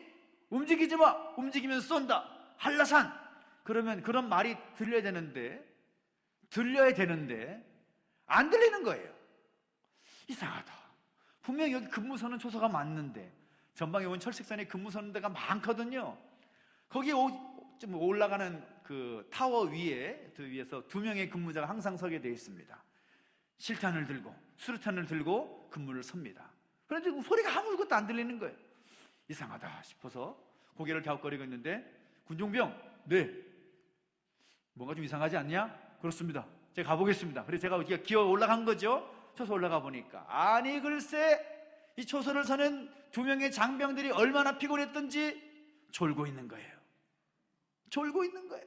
움직이지 마! 움직이면 쏜다! 한라산! 그러면 그런 말이 들려야 되는데 안 들리는 거예요. 이상하다. 분명히 여기 근무 서는 초소가 맞는데, 전방에 온 철책선에 근무 서는 데가 많거든요. 거기에 좀 올라가는 그 타워 위에, 그 위에서 두 명의 근무자가 항상 서게 되어 있습니다. 실탄을 들고 수류탄을 들고 근무를 섭니다. 그런데 소리가 아무것도 안 들리는 거예요. 이상하다 싶어서 고개를 갸웃거리고 있는데, 군종병, 네, 뭔가 좀 이상하지 않냐? 그렇습니다. 제가 가보겠습니다. 그래서 제가 기어 올라간 거죠. 쳐서 올라가 보니까, 아니 글쎄 이 초소를 서는 두 명의 장병들이 얼마나 피곤했던지 졸고 있는 거예요. 졸고 있는 거예요.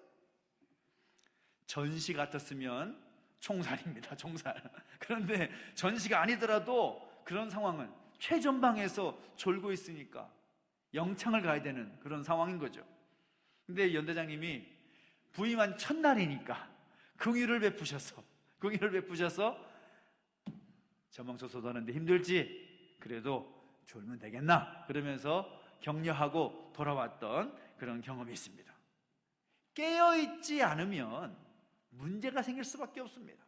전시 같았으면 총살입니다. 총살. 그런데 전시가 아니더라도 그런 상황은 최전방에서 졸고 있으니까 영창을 가야 되는 그런 상황인 거죠. 근데 연대장님이 부임한 첫날이니까 긍휼을 베푸셔서 전방소서도 하는데 힘들지? 그래도 졸면 되겠나? 그러면서 격려하고 돌아왔던 그런 경험이 있습니다. 깨어있지 않으면 문제가 생길 수밖에 없습니다.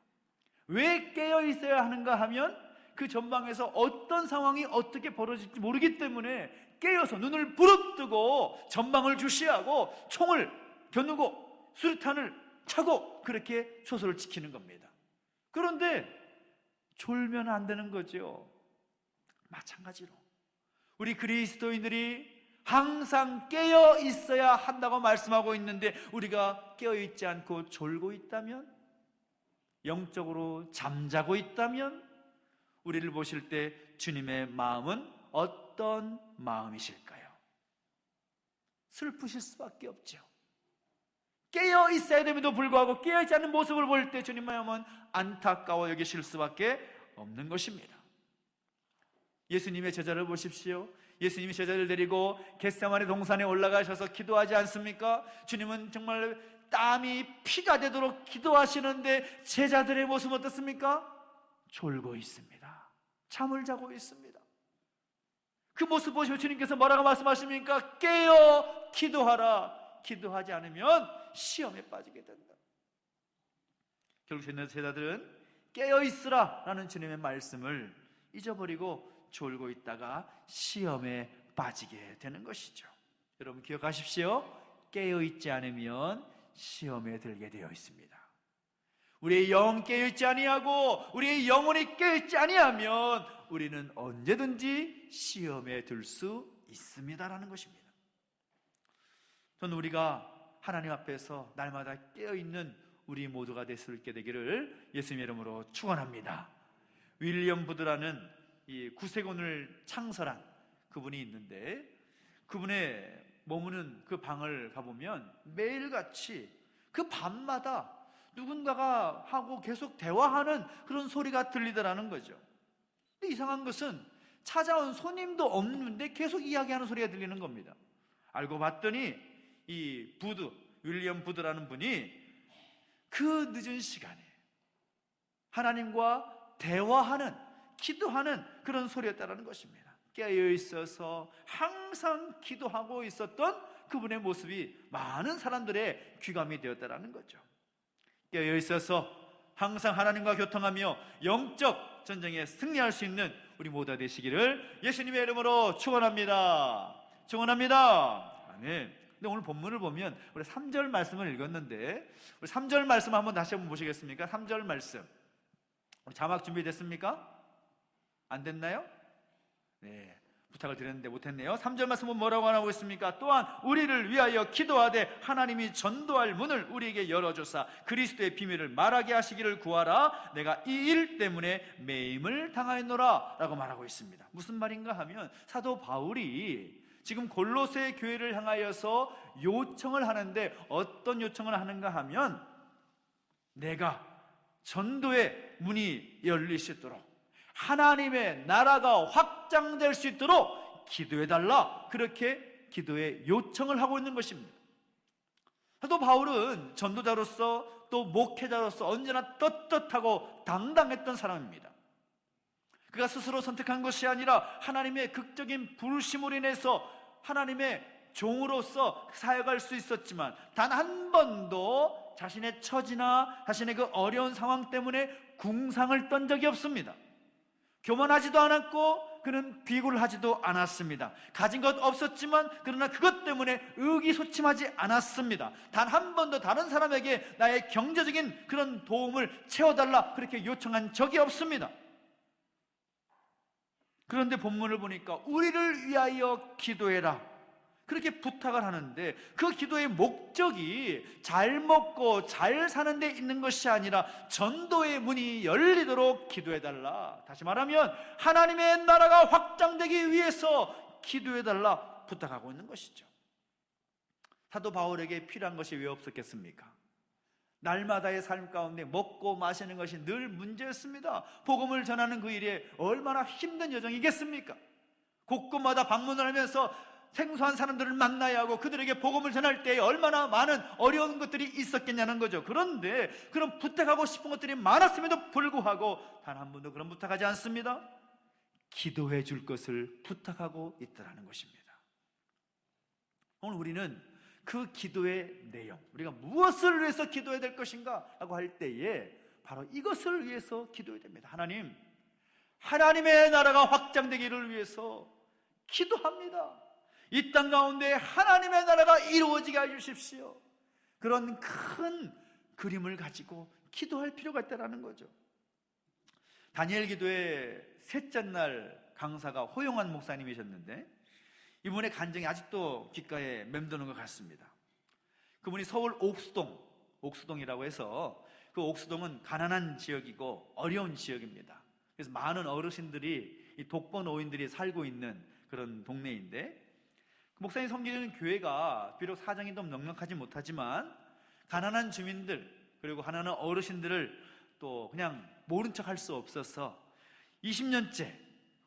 왜 깨어있어야 하는가 하면 그 전방에서 어떤 상황이 어떻게 벌어질지 모르기 때문에 깨어서 눈을 부릅뜨고 전방을 주시하고 총을 겨누고 수류탄을 차고 그렇게 초소를 지키는 겁니다. 그런데 졸면 안 되는 거죠. 마찬가지로 우리 그리스도인들이 항상 깨어 있어야 한다고 말씀하고 있는데 우리가 깨어 있지 않고 졸고 있다면, 영적으로 잠자고 있다면 우리를 보실 때 주님의 마음은 어떤 마음이실까요? 슬프실 수밖에 없죠. 깨어 있어야 됨에도 불구하고 깨어 있지 않은 모습을 볼 때 주님 마음은 안타까워 여기실 수밖에 없는 것입니다. 예수님의 제자를 보십시오. 예수님이 제자를 데리고 겟세마네 동산에 올라가셔서 기도하지 않습니까? 주님은 정말 땀이 피가 되도록 기도하시는데 제자들의 모습은 어떻습니까? 졸고 있습니다. 잠을 자고 있습니다. 그 모습 보시면 주님께서 뭐라고 말씀하십니까? 깨어 기도하라. 기도하지 않으면 시험에 빠지게 된다. 결국 제자들은 깨어 있으라 라는 주님의 말씀을 잊어버리고 졸고 있다가 시험에 빠지게 되는 것이죠. 여러분 기억하십시오. 깨어 있지 않으면 시험에 들게 되어 있습니다. 우리의 영 깨어 있지 아니하고 우리의 영혼이 깨어 있지 아니하면 우리는 언제든지 시험에 들 수 있습니다라는 것입니다. 저는 우리가 하나님 앞에서 날마다 깨어 있는 우리 모두가 될 수 있게 되기를 예수님의 이름으로 축원합니다. 윌리엄 부드라는 이 구세군을 창설한 그분이 있는데, 그분의 머무는 그 방을 가보면 매일같이 그 밤마다 누군가가 하고 계속 대화하는 그런 소리가 들리더라는 거죠. 근데 이상한 것은 찾아온 손님도 없는데 계속 이야기하는 소리가 들리는 겁니다. 알고 봤더니 이 윌리엄 부드라는 분이 그 늦은 시간에 하나님과 대화하는, 기도하는 그런 소리였다는 것입니다. 깨어 있어서 항상 기도하고 있었던 그분의 모습이 많은 사람들의 귀감이 되었다는 거죠. 깨어 있어서 항상 하나님과 교통하며 영적 전쟁에 승리할 수 있는 우리 모두가 되시기를 예수님의 이름으로 축원합니다. 축원합니다. 아멘. 근데 오늘 본문을 보면 우리 3절 말씀을 읽었는데, 우리 3절 말씀 한번 다시 한번 보시겠습니까? 3절 말씀. 우리 자막 준비됐습니까? 안 됐나요? 네, 부탁을 드렸는데 못했네요. 3절 말씀은 뭐라고 하고 있습니까? 또한 우리를 위하여 기도하되 하나님이 전도할 문을 우리에게 열어주사 그리스도의 비밀을 말하게 하시기를 구하라. 내가 이 일 때문에 매임을 당하였노라 라고 말하고 있습니다. 무슨 말인가 하면 사도 바울이 지금 골로새 교회를 향하여서 요청을 하는데, 어떤 요청을 하는가 하면 내가 전도의 문이 열리시도록, 하나님의 나라가 확장될 수 있도록 기도해달라, 그렇게 기도의 요청을 하고 있는 것입니다. 사도 바울은 전도자로서 또 목회자로서 언제나 떳떳하고 당당했던 사람입니다. 그가 스스로 선택한 것이 아니라 하나님의 극적인 부르심으로 인해서 하나님의 종으로서 사역할 수 있었지만 단 한 번도 자신의 처지나 자신의 그 어려운 상황 때문에 궁상을 떤 적이 없습니다. 교만하지도 않았고 그는 비굴을 하지도 않았습니다. 가진 것 없었지만 그러나 그것 때문에 의기소침하지 않았습니다. 단 한 번도 다른 사람에게 나의 경제적인 그런 도움을 채워달라 그렇게 요청한 적이 없습니다. 그런데 본문을 보니까 우리를 위하여 기도해라, 그렇게 부탁을 하는데 그 기도의 목적이 잘 먹고 잘 사는 데 있는 것이 아니라 전도의 문이 열리도록 기도해달라. 다시 말하면 하나님의 나라가 확장되기 위해서 기도해달라 부탁하고 있는 것이죠. 사도 바울에게 필요한 것이 왜 없었겠습니까? 날마다의 삶 가운데 먹고 마시는 것이 늘 문제였습니다. 복음을 전하는 그 일이 얼마나 힘든 여정이겠습니까? 곳곳마다 방문을 하면서 생소한 사람들을 만나야 하고 그들에게 복음을 전할 때에 얼마나 많은 어려운 것들이 있었겠냐는 거죠. 그런데 그런 부탁하고 싶은 것들이 많았음에도 불구하고 단 한 번도 그런 부탁하지 않습니다. 기도해 줄 것을 부탁하고 있더라는 것입니다. 오늘 우리는 그 기도의 내용, 우리가 무엇을 위해서 기도해야 될 것인가 라고 할 때에 바로 이것을 위해서 기도해야 됩니다. 하나님의 나라가 확장되기를 위해서 기도합니다. 이 땅 가운데 하나님의 나라가 이루어지게 해주십시오. 그런 큰 그림을 가지고 기도할 필요가 있다는 거죠. 다니엘 기도의 셋째 날 강사가 호용환 목사님이셨는데 이분의 간증이 아직도 귓가에 맴도는 것 같습니다. 그분이 서울 옥수동이라고 해서 그 옥수동은 가난한 지역이고 어려운 지역입니다. 그래서 많은 어르신들이, 이 독거노인들이 살고 있는 그런 동네인데, 목사님 섬기는 교회가 비록 사정이 좀 넉넉하지 못하지만 가난한 주민들 그리고 가난한 어르신들을 또 그냥 모른 척 할 수 없어서 20년째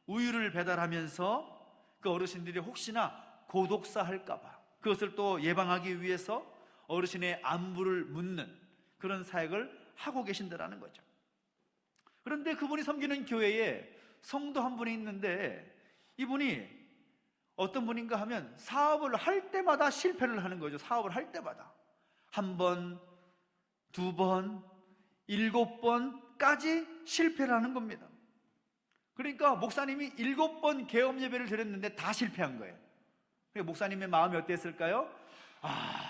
우유를 배달하면서 그 어르신들이 혹시나 고독사 할까봐 그것을 또 예방하기 위해서 어르신의 안부를 묻는 그런 사역을 하고 계신다라는 거죠. 그런데 그분이 섬기는 교회에 성도 한 분이 있는데 이분이 어떤 분인가 하면 사업을 할 때마다 실패를 하는 거죠. 사업을 할 때마다 한 번, 두 번, 7번까지 실패를 하는 겁니다. 그러니까 목사님이 7번 개업 예배를 드렸는데 다 실패한 거예요. 그러니까 목사님의 마음이 어땠을까요?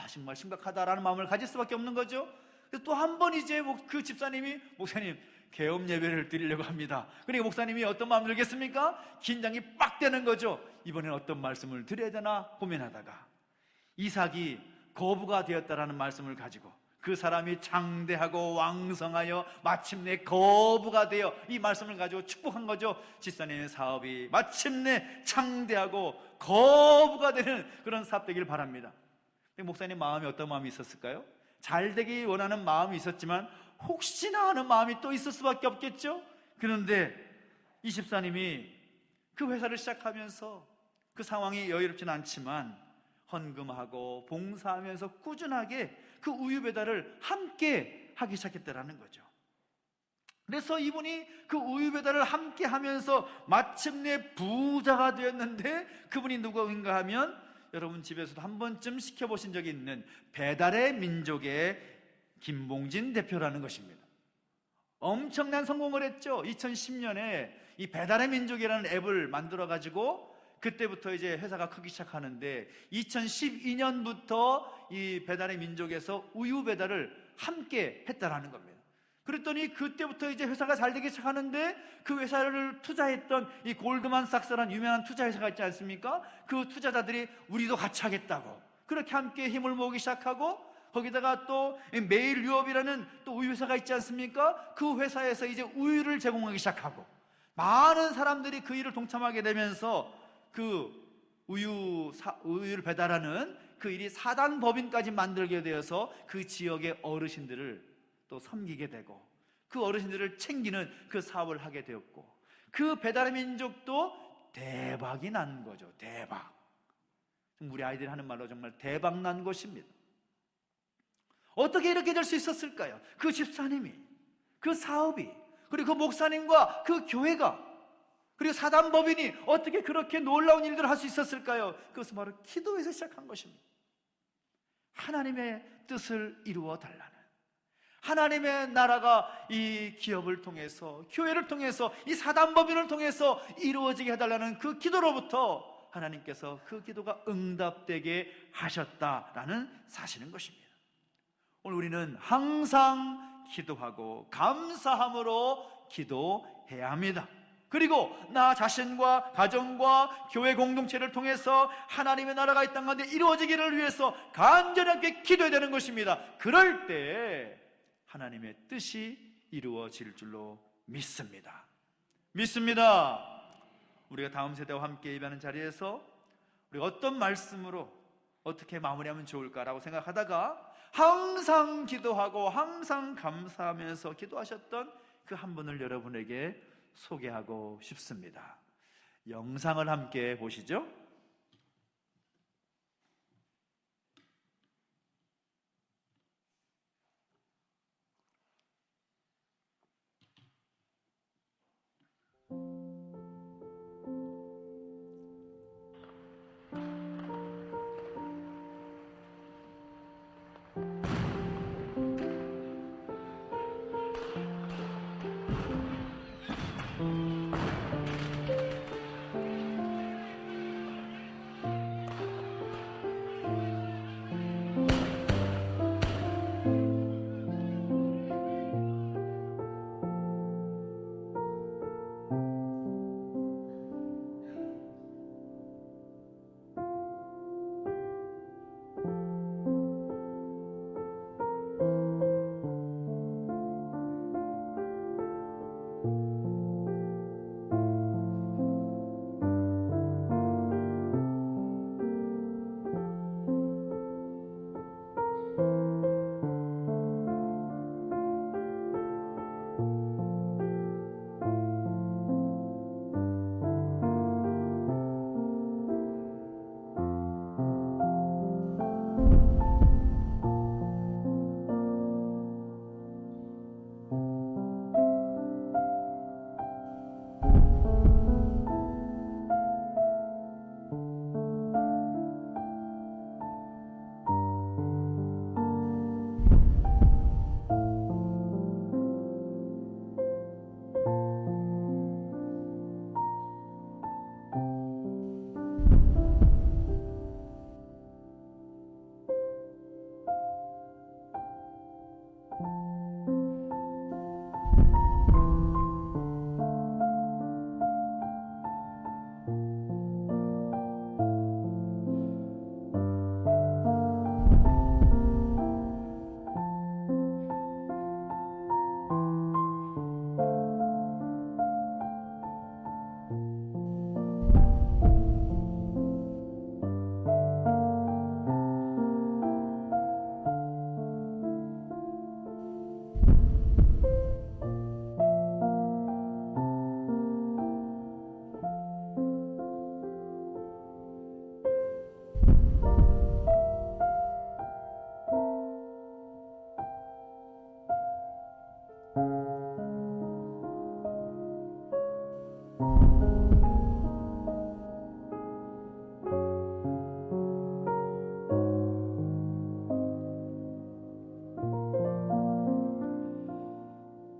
정말 심각하다라는 마음을 가질 수밖에 없는 거죠. 또 한 번 이제 그 집사님이 목사님 개업 예배를 드리려고 합니다. 그러니까 목사님이 어떤 마음을 들겠습니까? 긴장이 빡 되는 거죠. 이번엔 어떤 말씀을 드려야 되나 고민하다가 이삭이 거부가 되었다라는 말씀을 가지고 그 사람이 장대하고 왕성하여 마침내 거부가 되어 이 말씀을 가지고 축복한 거죠. 집사님의 사업이 마침내 장대하고 거부가 되는 그런 사업 되길 바랍니다. 목사님 마음이 어떤 마음이 있었을까요? 잘 되기 원하는 마음이 있었지만 혹시나 하는 마음이 또 있을 수밖에 없겠죠. 그런데 이 집사님이 그 회사를 시작하면서 그 상황이 여유롭지는 않지만 헌금하고 봉사하면서 꾸준하게 그 우유 배달을 함께 하기 시작했다라는 거죠. 그래서 이분이 그 우유 배달을 함께 하면서 마침내 부자가 되었는데 그분이 누구인가 하면 여러분 집에서도 한 번쯤 시켜보신 적이 있는 배달의 민족의 김봉진 대표라는 것입니다. 엄청난 성공을 했죠. 2010년에 이 배달의 민족이라는 앱을 만들어 가지고 그때부터 이제 회사가 크기 시작하는데 2012년부터 이 배달의 민족에서 우유 배달을 함께 했다라는 겁니다. 그랬더니 그때부터 이제 회사가 잘 되기 시작하는데 그 회사를 투자했던 이 골드만삭스라는 유명한 투자 회사가 있지 않습니까? 그 투자자들이 우리도 같이 하겠다고 그렇게 함께 힘을 모으기 시작하고 거기다가 또 메일 유업이라는 또 우유 회사가 있지 않습니까? 그 회사에서 이제 우유를 제공하기 시작하고 많은 사람들이 그 일을 동참하게 되면서 그 우유를 배달하는 그 일이 사단법인까지 만들게 되어서 그 지역의 어르신들을 또 섬기게 되고 그 어르신들을 챙기는 그 사업을 하게 되었고 그 배달의 민족도 대박이 난 거죠. 대박. 우리 아이들이 하는 말로 정말 대박 난 것입니다. 어떻게 이렇게 될 수 있었을까요? 그 집사님이, 그 사업이, 그리고 그 목사님과 그 교회가, 그리고 사단법인이 어떻게 그렇게 놀라운 일들을 할 수 있었을까요? 그것은 바로 기도에서 시작한 것입니다. 하나님의 뜻을 이루어 달라는, 하나님의 나라가 이 기업을 통해서, 교회를 통해서, 이 사단법인을 통해서 이루어지게 해달라는 그 기도로부터 하나님께서 그 기도가 응답되게 하셨다라는 사실인 것입니다. 오늘 우리는 항상 기도하고 감사함으로 기도해야 합니다. 그리고 나 자신과 가정과 교회 공동체를 통해서 하나님의 나라가 이 땅 가운데 이루어지기를 위해서 간절하게 기도해야 되는 것입니다. 그럴 때 하나님의 뜻이 이루어질 줄로 믿습니다. 우리가 다음 세대와 함께 예배하는 자리에서 우리가 어떤 말씀으로 어떻게 마무리하면 좋을까라고 생각하다가 항상 기도하고 항상 감사하면서 기도하셨던 그 한 분을 여러분에게 소개하고 싶습니다. 영상을 함께 보시죠.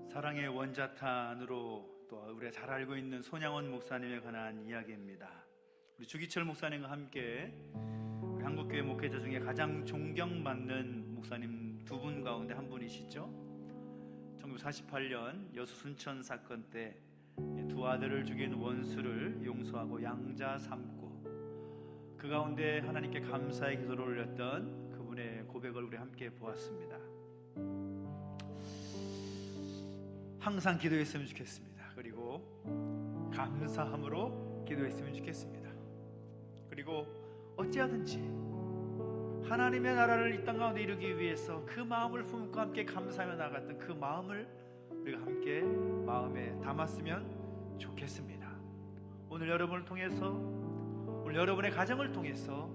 사랑의 원자탄으로 또 우리가 잘 알고 있는 손양원 목사님에 관한 이야기입니다. 우리 주기철 목사님과 함께 우리 한국교회 목회자 중에 가장 존경받는 목사님 두 분 가운데 한 분이시죠. 1948년 여수 순천 사건 때 두 아들을 죽인 원수를 용서하고 양자 삼고 그 가운데 하나님께 감사의 기도를 올렸던 그분의 고백을 우리 함께 보았습니다. 항상 기도했으면 좋겠습니다. 그리고 감사함으로 기도했으면 좋겠습니다. 그리고 어찌하든지 하나님의 나라를 이 땅 가운데 이루기 위해서 그 마음을 품고 함께 감사하며 나갔던 그 마음을 우리가 함께 마음에 담았으면 좋겠습니다. 오늘 여러분을 통해서, 오늘 여러분의 가정을 통해서,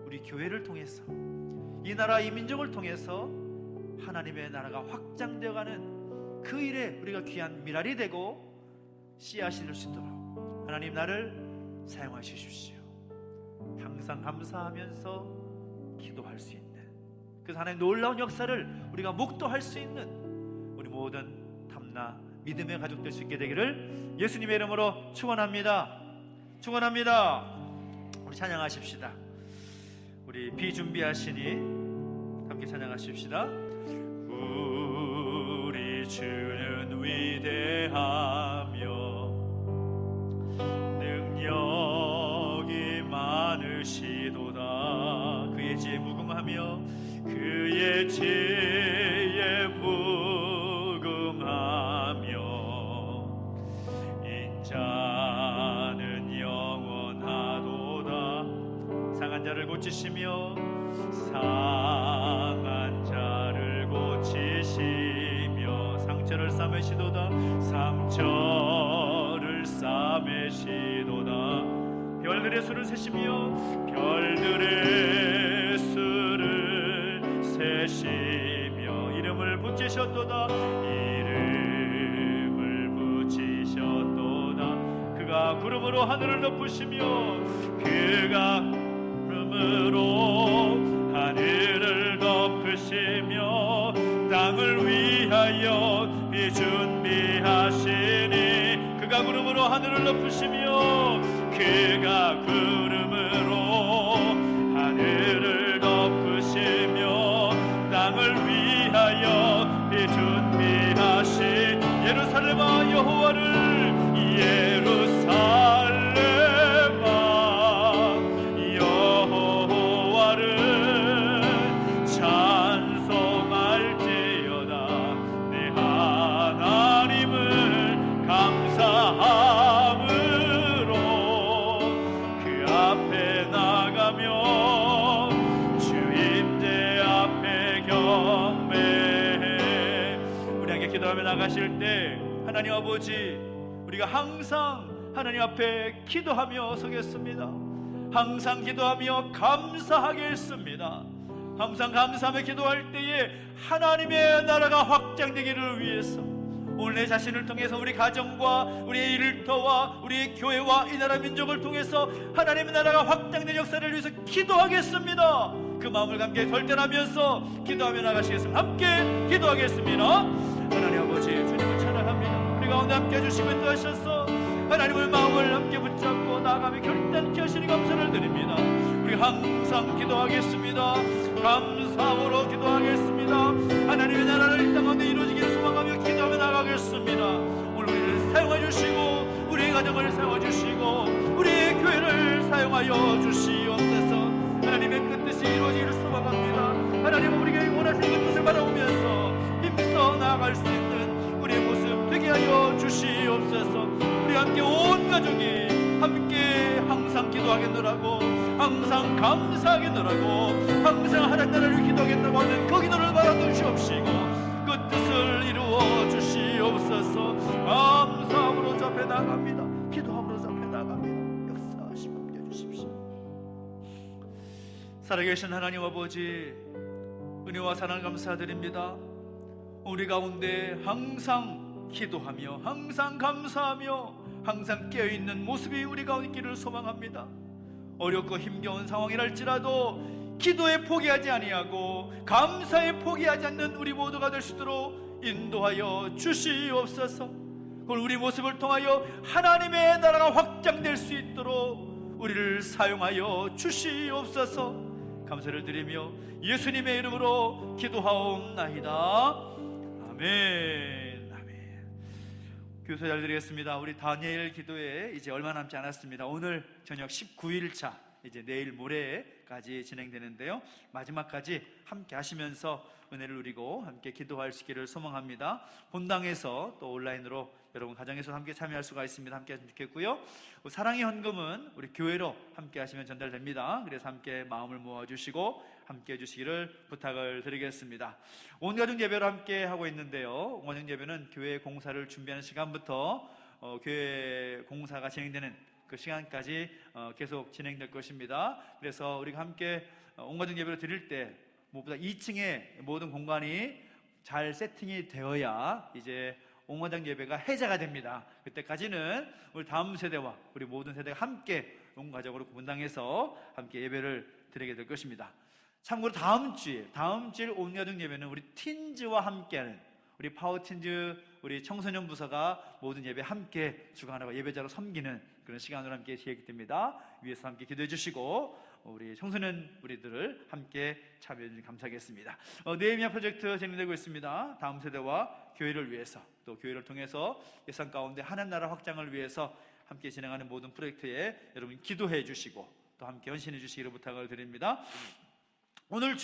우리 교회를 통해서, 이 나라 이 민족을 통해서 하나님의 나라가 확장되어가는 그 일에 우리가 귀한 미랄이 되고 씨앗이 될 수 있도록 하나님 나를 사용하여 주십시오. 항상 감사하면서 기도할 수 있는, 그래서 하나님의 놀라운 역사를 우리가 목도할 수 있는 우리 모든 탐나 믿음의 가족 될 수 있게 되기를 예수님의 이름으로 축원합니다. 축원합니다. 우리 찬양하십시다. 우리 비준비하시니 함께 찬양하십시다. 우리 주는 위대하며 능력이 많으시도다. 그의 지혜 무궁하며 그의 지혜 무궁하며 인자는 영원하도다. 상한 자를 고치시며 상한 자를 고치시며 상처를 싸매시도다. 상처를 싸매시도다. 별들의 수를 세시며 별들의 수를 세시며 이름을 붙이셨도다. 이름을 붙이셨도다. 그가 구름으로 하늘을 덮으시며 그가 구름으로 하늘을 덮으시며 땅을 위하여 비 준비하시니 그가 구름으로 하늘을 덮으시며 그가 구름으로 하늘을 덮으시며 땅을 위하여 비 준비하시 예루살렘아 여호와를 예루살렘아 여호와를 찬송할지어다. 내 하나님을 감사함으로 그 앞에 나가며 주 임재 앞에 경배해. 우리 함께 기도하며 나가실 때 하나님 아버지, 우리가 항상 하나님 앞에 기도하며 서겠습니다. 항상 기도하며 감사하겠습니다. 항상 감사하며 기도할 때에 하나님의 나라가 확장되기를 위해서 오늘 내 자신을 통해서 우리 가정과 우리의 일터와 우리 교회와 이 나라 민족을 통해서 하나님의 나라가 확장된 역사를 위해서 기도하겠습니다. 그 마음을 함께 결단하면서 기도하며 나가시겠습니다. 함께 기도하겠습니다. 하나님 아버지, 주님을 찬양합니다. 우리 가운데 함께 해주시고 인도하셔서 하나님의 마음을 함께 붙잡고 나아가며 결단케 하시니 감사를 드립니다. 우리 항상 기도하겠습니다. 감사함으로 기도하겠습니다. 하나님의 나라를 이 땅 가운데 이루어지기를 소망하며 기도하며 나가겠습니다. 오늘 우리를 사용해 주시고 우리의 가정을 사용해 주시고 우리의 교회를 사용하여 주시옵소서. 하나님의 그 뜻이 이루어지기를 소망합니다. 하나님은 우리에게 원하시는 그 뜻을 바라보면서 힘써 나아갈 수 있는 우리의 모습 되게 하여 주시옵소서. 우리 함께 온 가족이 함께 항상 기도하겠노라고, 항상 감사하겠노라고, 항상 하나님 나라를 기도하겠다고 하는 그 기도를 받아주시옵시고 그 뜻을 이루어 주시옵소서. 감사함으로 잡혀 나갑니다. 기도함으로 잡혀 나갑니다. 역사하시고 함께 해주십시오. 살아계신 하나님 아버지, 은혜와 사랑 감사드립니다. 우리 가운데 항상 기도하며 항상 감사하며 항상 깨어있는 모습이 우리 가운데 있기를 소망합니다. 어렵고 힘겨운 상황이랄지라도 기도에 포기하지 아니하고 감사에 포기하지 않는 우리 모두가 될 수 있도록 인도하여 주시옵소서. 그걸 우리 모습을 통하여 하나님의 나라가 확장될 수 있도록 우리를 사용하여 주시옵소서. 감사를 드리며 예수님의 이름으로 기도하옵나이다. 아멘. 아멘. 교사 잘 드리겠습니다. 우리 다니엘 기도회 이제 얼마 남지 않았습니다. 오늘 저녁 19일차, 이제 내일 모레까지 진행되는데요. 마지막까지 함께 하시면서 은혜를 누리고 함께 기도할 수 있기를 소망합니다. 본당에서 또 온라인으로 여러분 가정에서 함께 참여할 수가 있습니다. 함께 하시면 좋겠고요. 사랑의 헌금은 우리 교회로 함께 하시면 전달됩니다. 그래서 함께 마음을 모아주시고 함께 해주시기를 부탁을 드리겠습니다. 온가족 예배로 함께 하고 있는데요. 온가족 예배는 교회 공사를 준비하는 시간부터 교회 공사가 진행되는 그 시간까지 계속 진행될 것입니다. 그래서 우리가 함께 온가족 예배를 드릴 때 무엇보다 2층에 모든 공간이 잘 세팅이 되어야 이제 온가족 예배가 해제가 됩니다. 그때까지는 우리 다음 세대와 우리 모든 세대가 함께 온 가족으로 분당해서 함께 예배를 드리게 될 것입니다. 참고로 다음 주일 온가족 예배는 우리 틴즈와 함께하는 우리 파워틴즈 우리 청소년 부서가 모든 예배 함께 주관하고 예배자로 섬기는 그런 시간으로 함께 계획됩니다. 위에서 함께 기도해 주시고 우리 청소년 우리들을 함께 참여해 주시면 감사하겠습니다. 네헤미야 프로젝트 진행되고 있습니다. 다음 세대와 교회를 위해서 또 교회를 통해서 예산 가운데 하나님 나라 확장을 위해서 함께 진행하는 모든 프로젝트에 여러분 기도해 주시고 또 함께 헌신해 주시기를 부탁을 드립니다. 오늘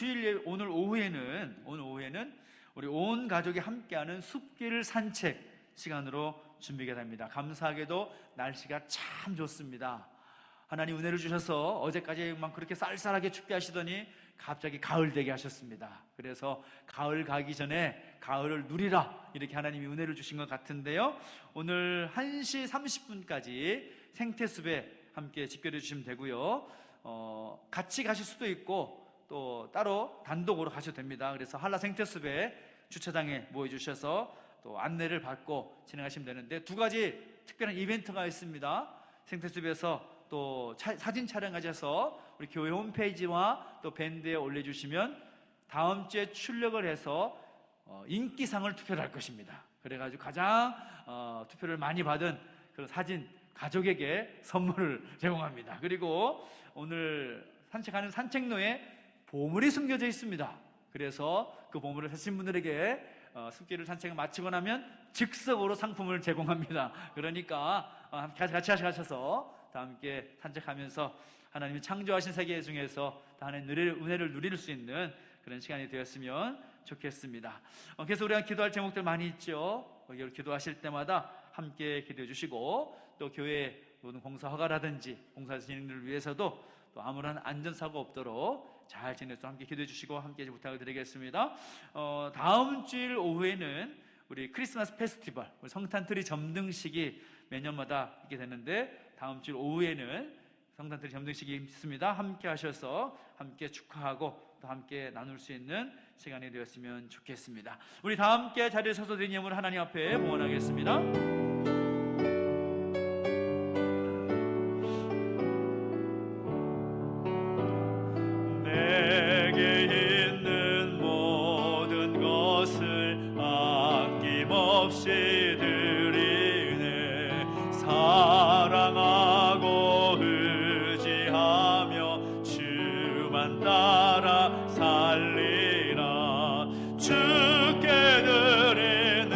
오후에는 우리 온 가족이 함께하는 숲길 산책 시간으로 준비가 됩니다. 감사하게도 날씨가 참 좋습니다. 하나님 은혜를 주셔서 어제까지만 그렇게 쌀쌀하게 춥게 하시더니 갑자기 가을 되게 하셨습니다. 그래서 가을 가기 전에 가을을 누리라, 이렇게 하나님이 은혜를 주신 것 같은데요, 오늘 1시 30분까지 생태숲에 함께 집결해 주시면 되고요, 같이 가실 수도 있고 또 따로 단독으로 가셔도 됩니다. 그래서 한라 생태숲에 주차장에 모여주셔서 또 안내를 받고 진행하시면 되는데, 두 가지 특별한 이벤트가 있습니다. 생태숲에서 또 사진 촬영하셔서 우리 교회 홈페이지와 또 밴드에 올려주시면 다음 주에 출력을 해서 인기상을 투표를 할 것입니다. 그래가지고 가장 투표를 많이 받은 그런 사진 가족에게 선물을 제공합니다. 그리고 오늘 산책하는 산책로에 보물이 숨겨져 있습니다. 그래서 그 보물을 찾으신 분들에게 숲길을 산책을 마치고 나면 즉석으로 상품을 제공합니다. 그러니까 같이 가셔서 다 함께 산책하면서 하나님이 창조하신 세계 중에서 다 하나님의 은혜를 누릴 수 있는 그런 시간이 되었으면 좋겠습니다. 그래서 우리가 기도할 제목들 많이 있죠. 기도하실 때마다 함께 기도해 주시고, 또 교회 모든 공사 허가라든지 공사 진행을 위해서도 또 아무런 안전사고 없도록 잘 지내서 함께 기도해 주시고 함께 부탁을 드리겠습니다. 다음 주일 오후에는 우리 크리스마스 페스티벌, 우리 성탄트리 점등식이 매년마다 있게 되는데, 다음 주일 오후에는 성탄트리 점등식이 있습니다. 함께 하셔서 함께 축하하고 또 함께 나눌 수 있는 시간이 되었으면 좋겠습니다. 우리 다 함께 자리에 서서 드린 예물 하나님 앞에 모원하겠습니다. 내게 있는 모든 것을 아낌없이 드리네. 사랑하고 의지하며 주만 따라 살리라. 주께 드리네,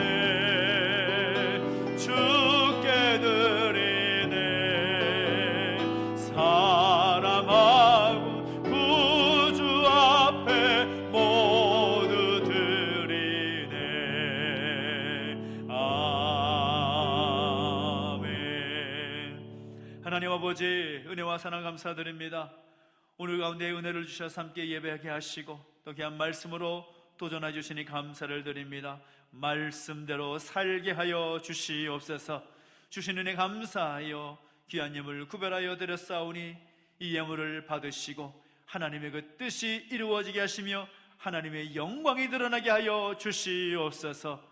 주께 드리네. 사랑하고 구주 앞에 모두 드리네. 아멘. 하나님 아버지, 은혜와 사랑 감사드립니다. 오늘 가운데 은혜를 주셔서 함께 예배하게 하시고 또 귀한 말씀으로 도전해 주시니 감사를 드립니다. 말씀대로 살게 하여 주시옵소서. 주신 은혜 감사하여 귀한 예물 구별하여 드렸사오니 이 예물을 받으시고 하나님의 그 뜻이 이루어지게 하시며 하나님의 영광이 드러나게 하여 주시옵소서.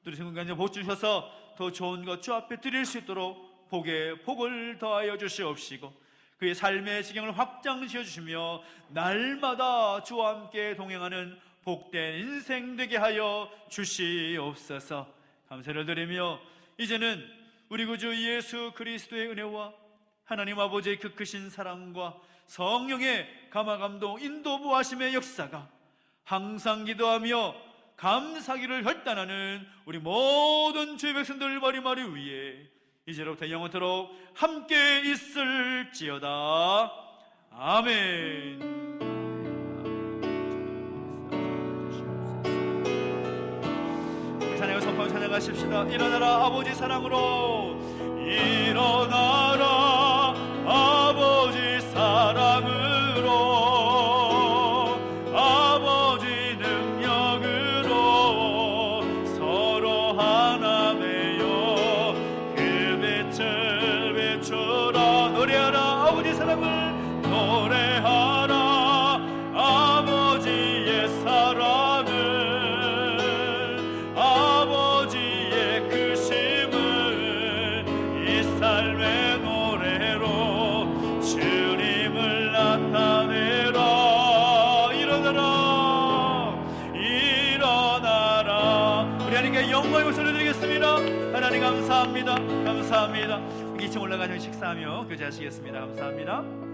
누리신 공간에 복 주셔서 더 좋은 것 주 앞에 드릴 수 있도록 복에 복을 더하여 주시옵시고, 그의 삶의 지경을 확장시켜 주시며 날마다 주와 함께 동행하는 복된 인생 되게 하여 주시옵소서. 감사를 드리며 이제는 우리 구주 예수 그리스도의 은혜와 하나님 아버지의 그 크신 사랑과 성령의 감화감동 인도부하심의 역사가 항상 기도하며 감사기를 혈단하는 우리 모든 주의 백성들 머리머리 위에 이제로부터 영원토록 함께 있을지어다. 아멘. 우리 찬양을 선포하며 찬양하십시다. 일어나라 아버지 사랑으로, 일어나라 아버지 사랑으로, 아버지 능력으로 서로 하나 되어 그 빛을 비추라. 노래하라 아버지 사랑을, 노래하라 아버지의 사랑을, 아버지의 크심을 이 삶의 노래로 주님을 나타내라. 일어나라, 일어나라. 우리 하나님께 영광의 목소리를 드리겠습니다. 하나님 감사합니다. 감사합니다. 2층 올라가시면 식사하며 교제하시겠습니다. 감사합니다.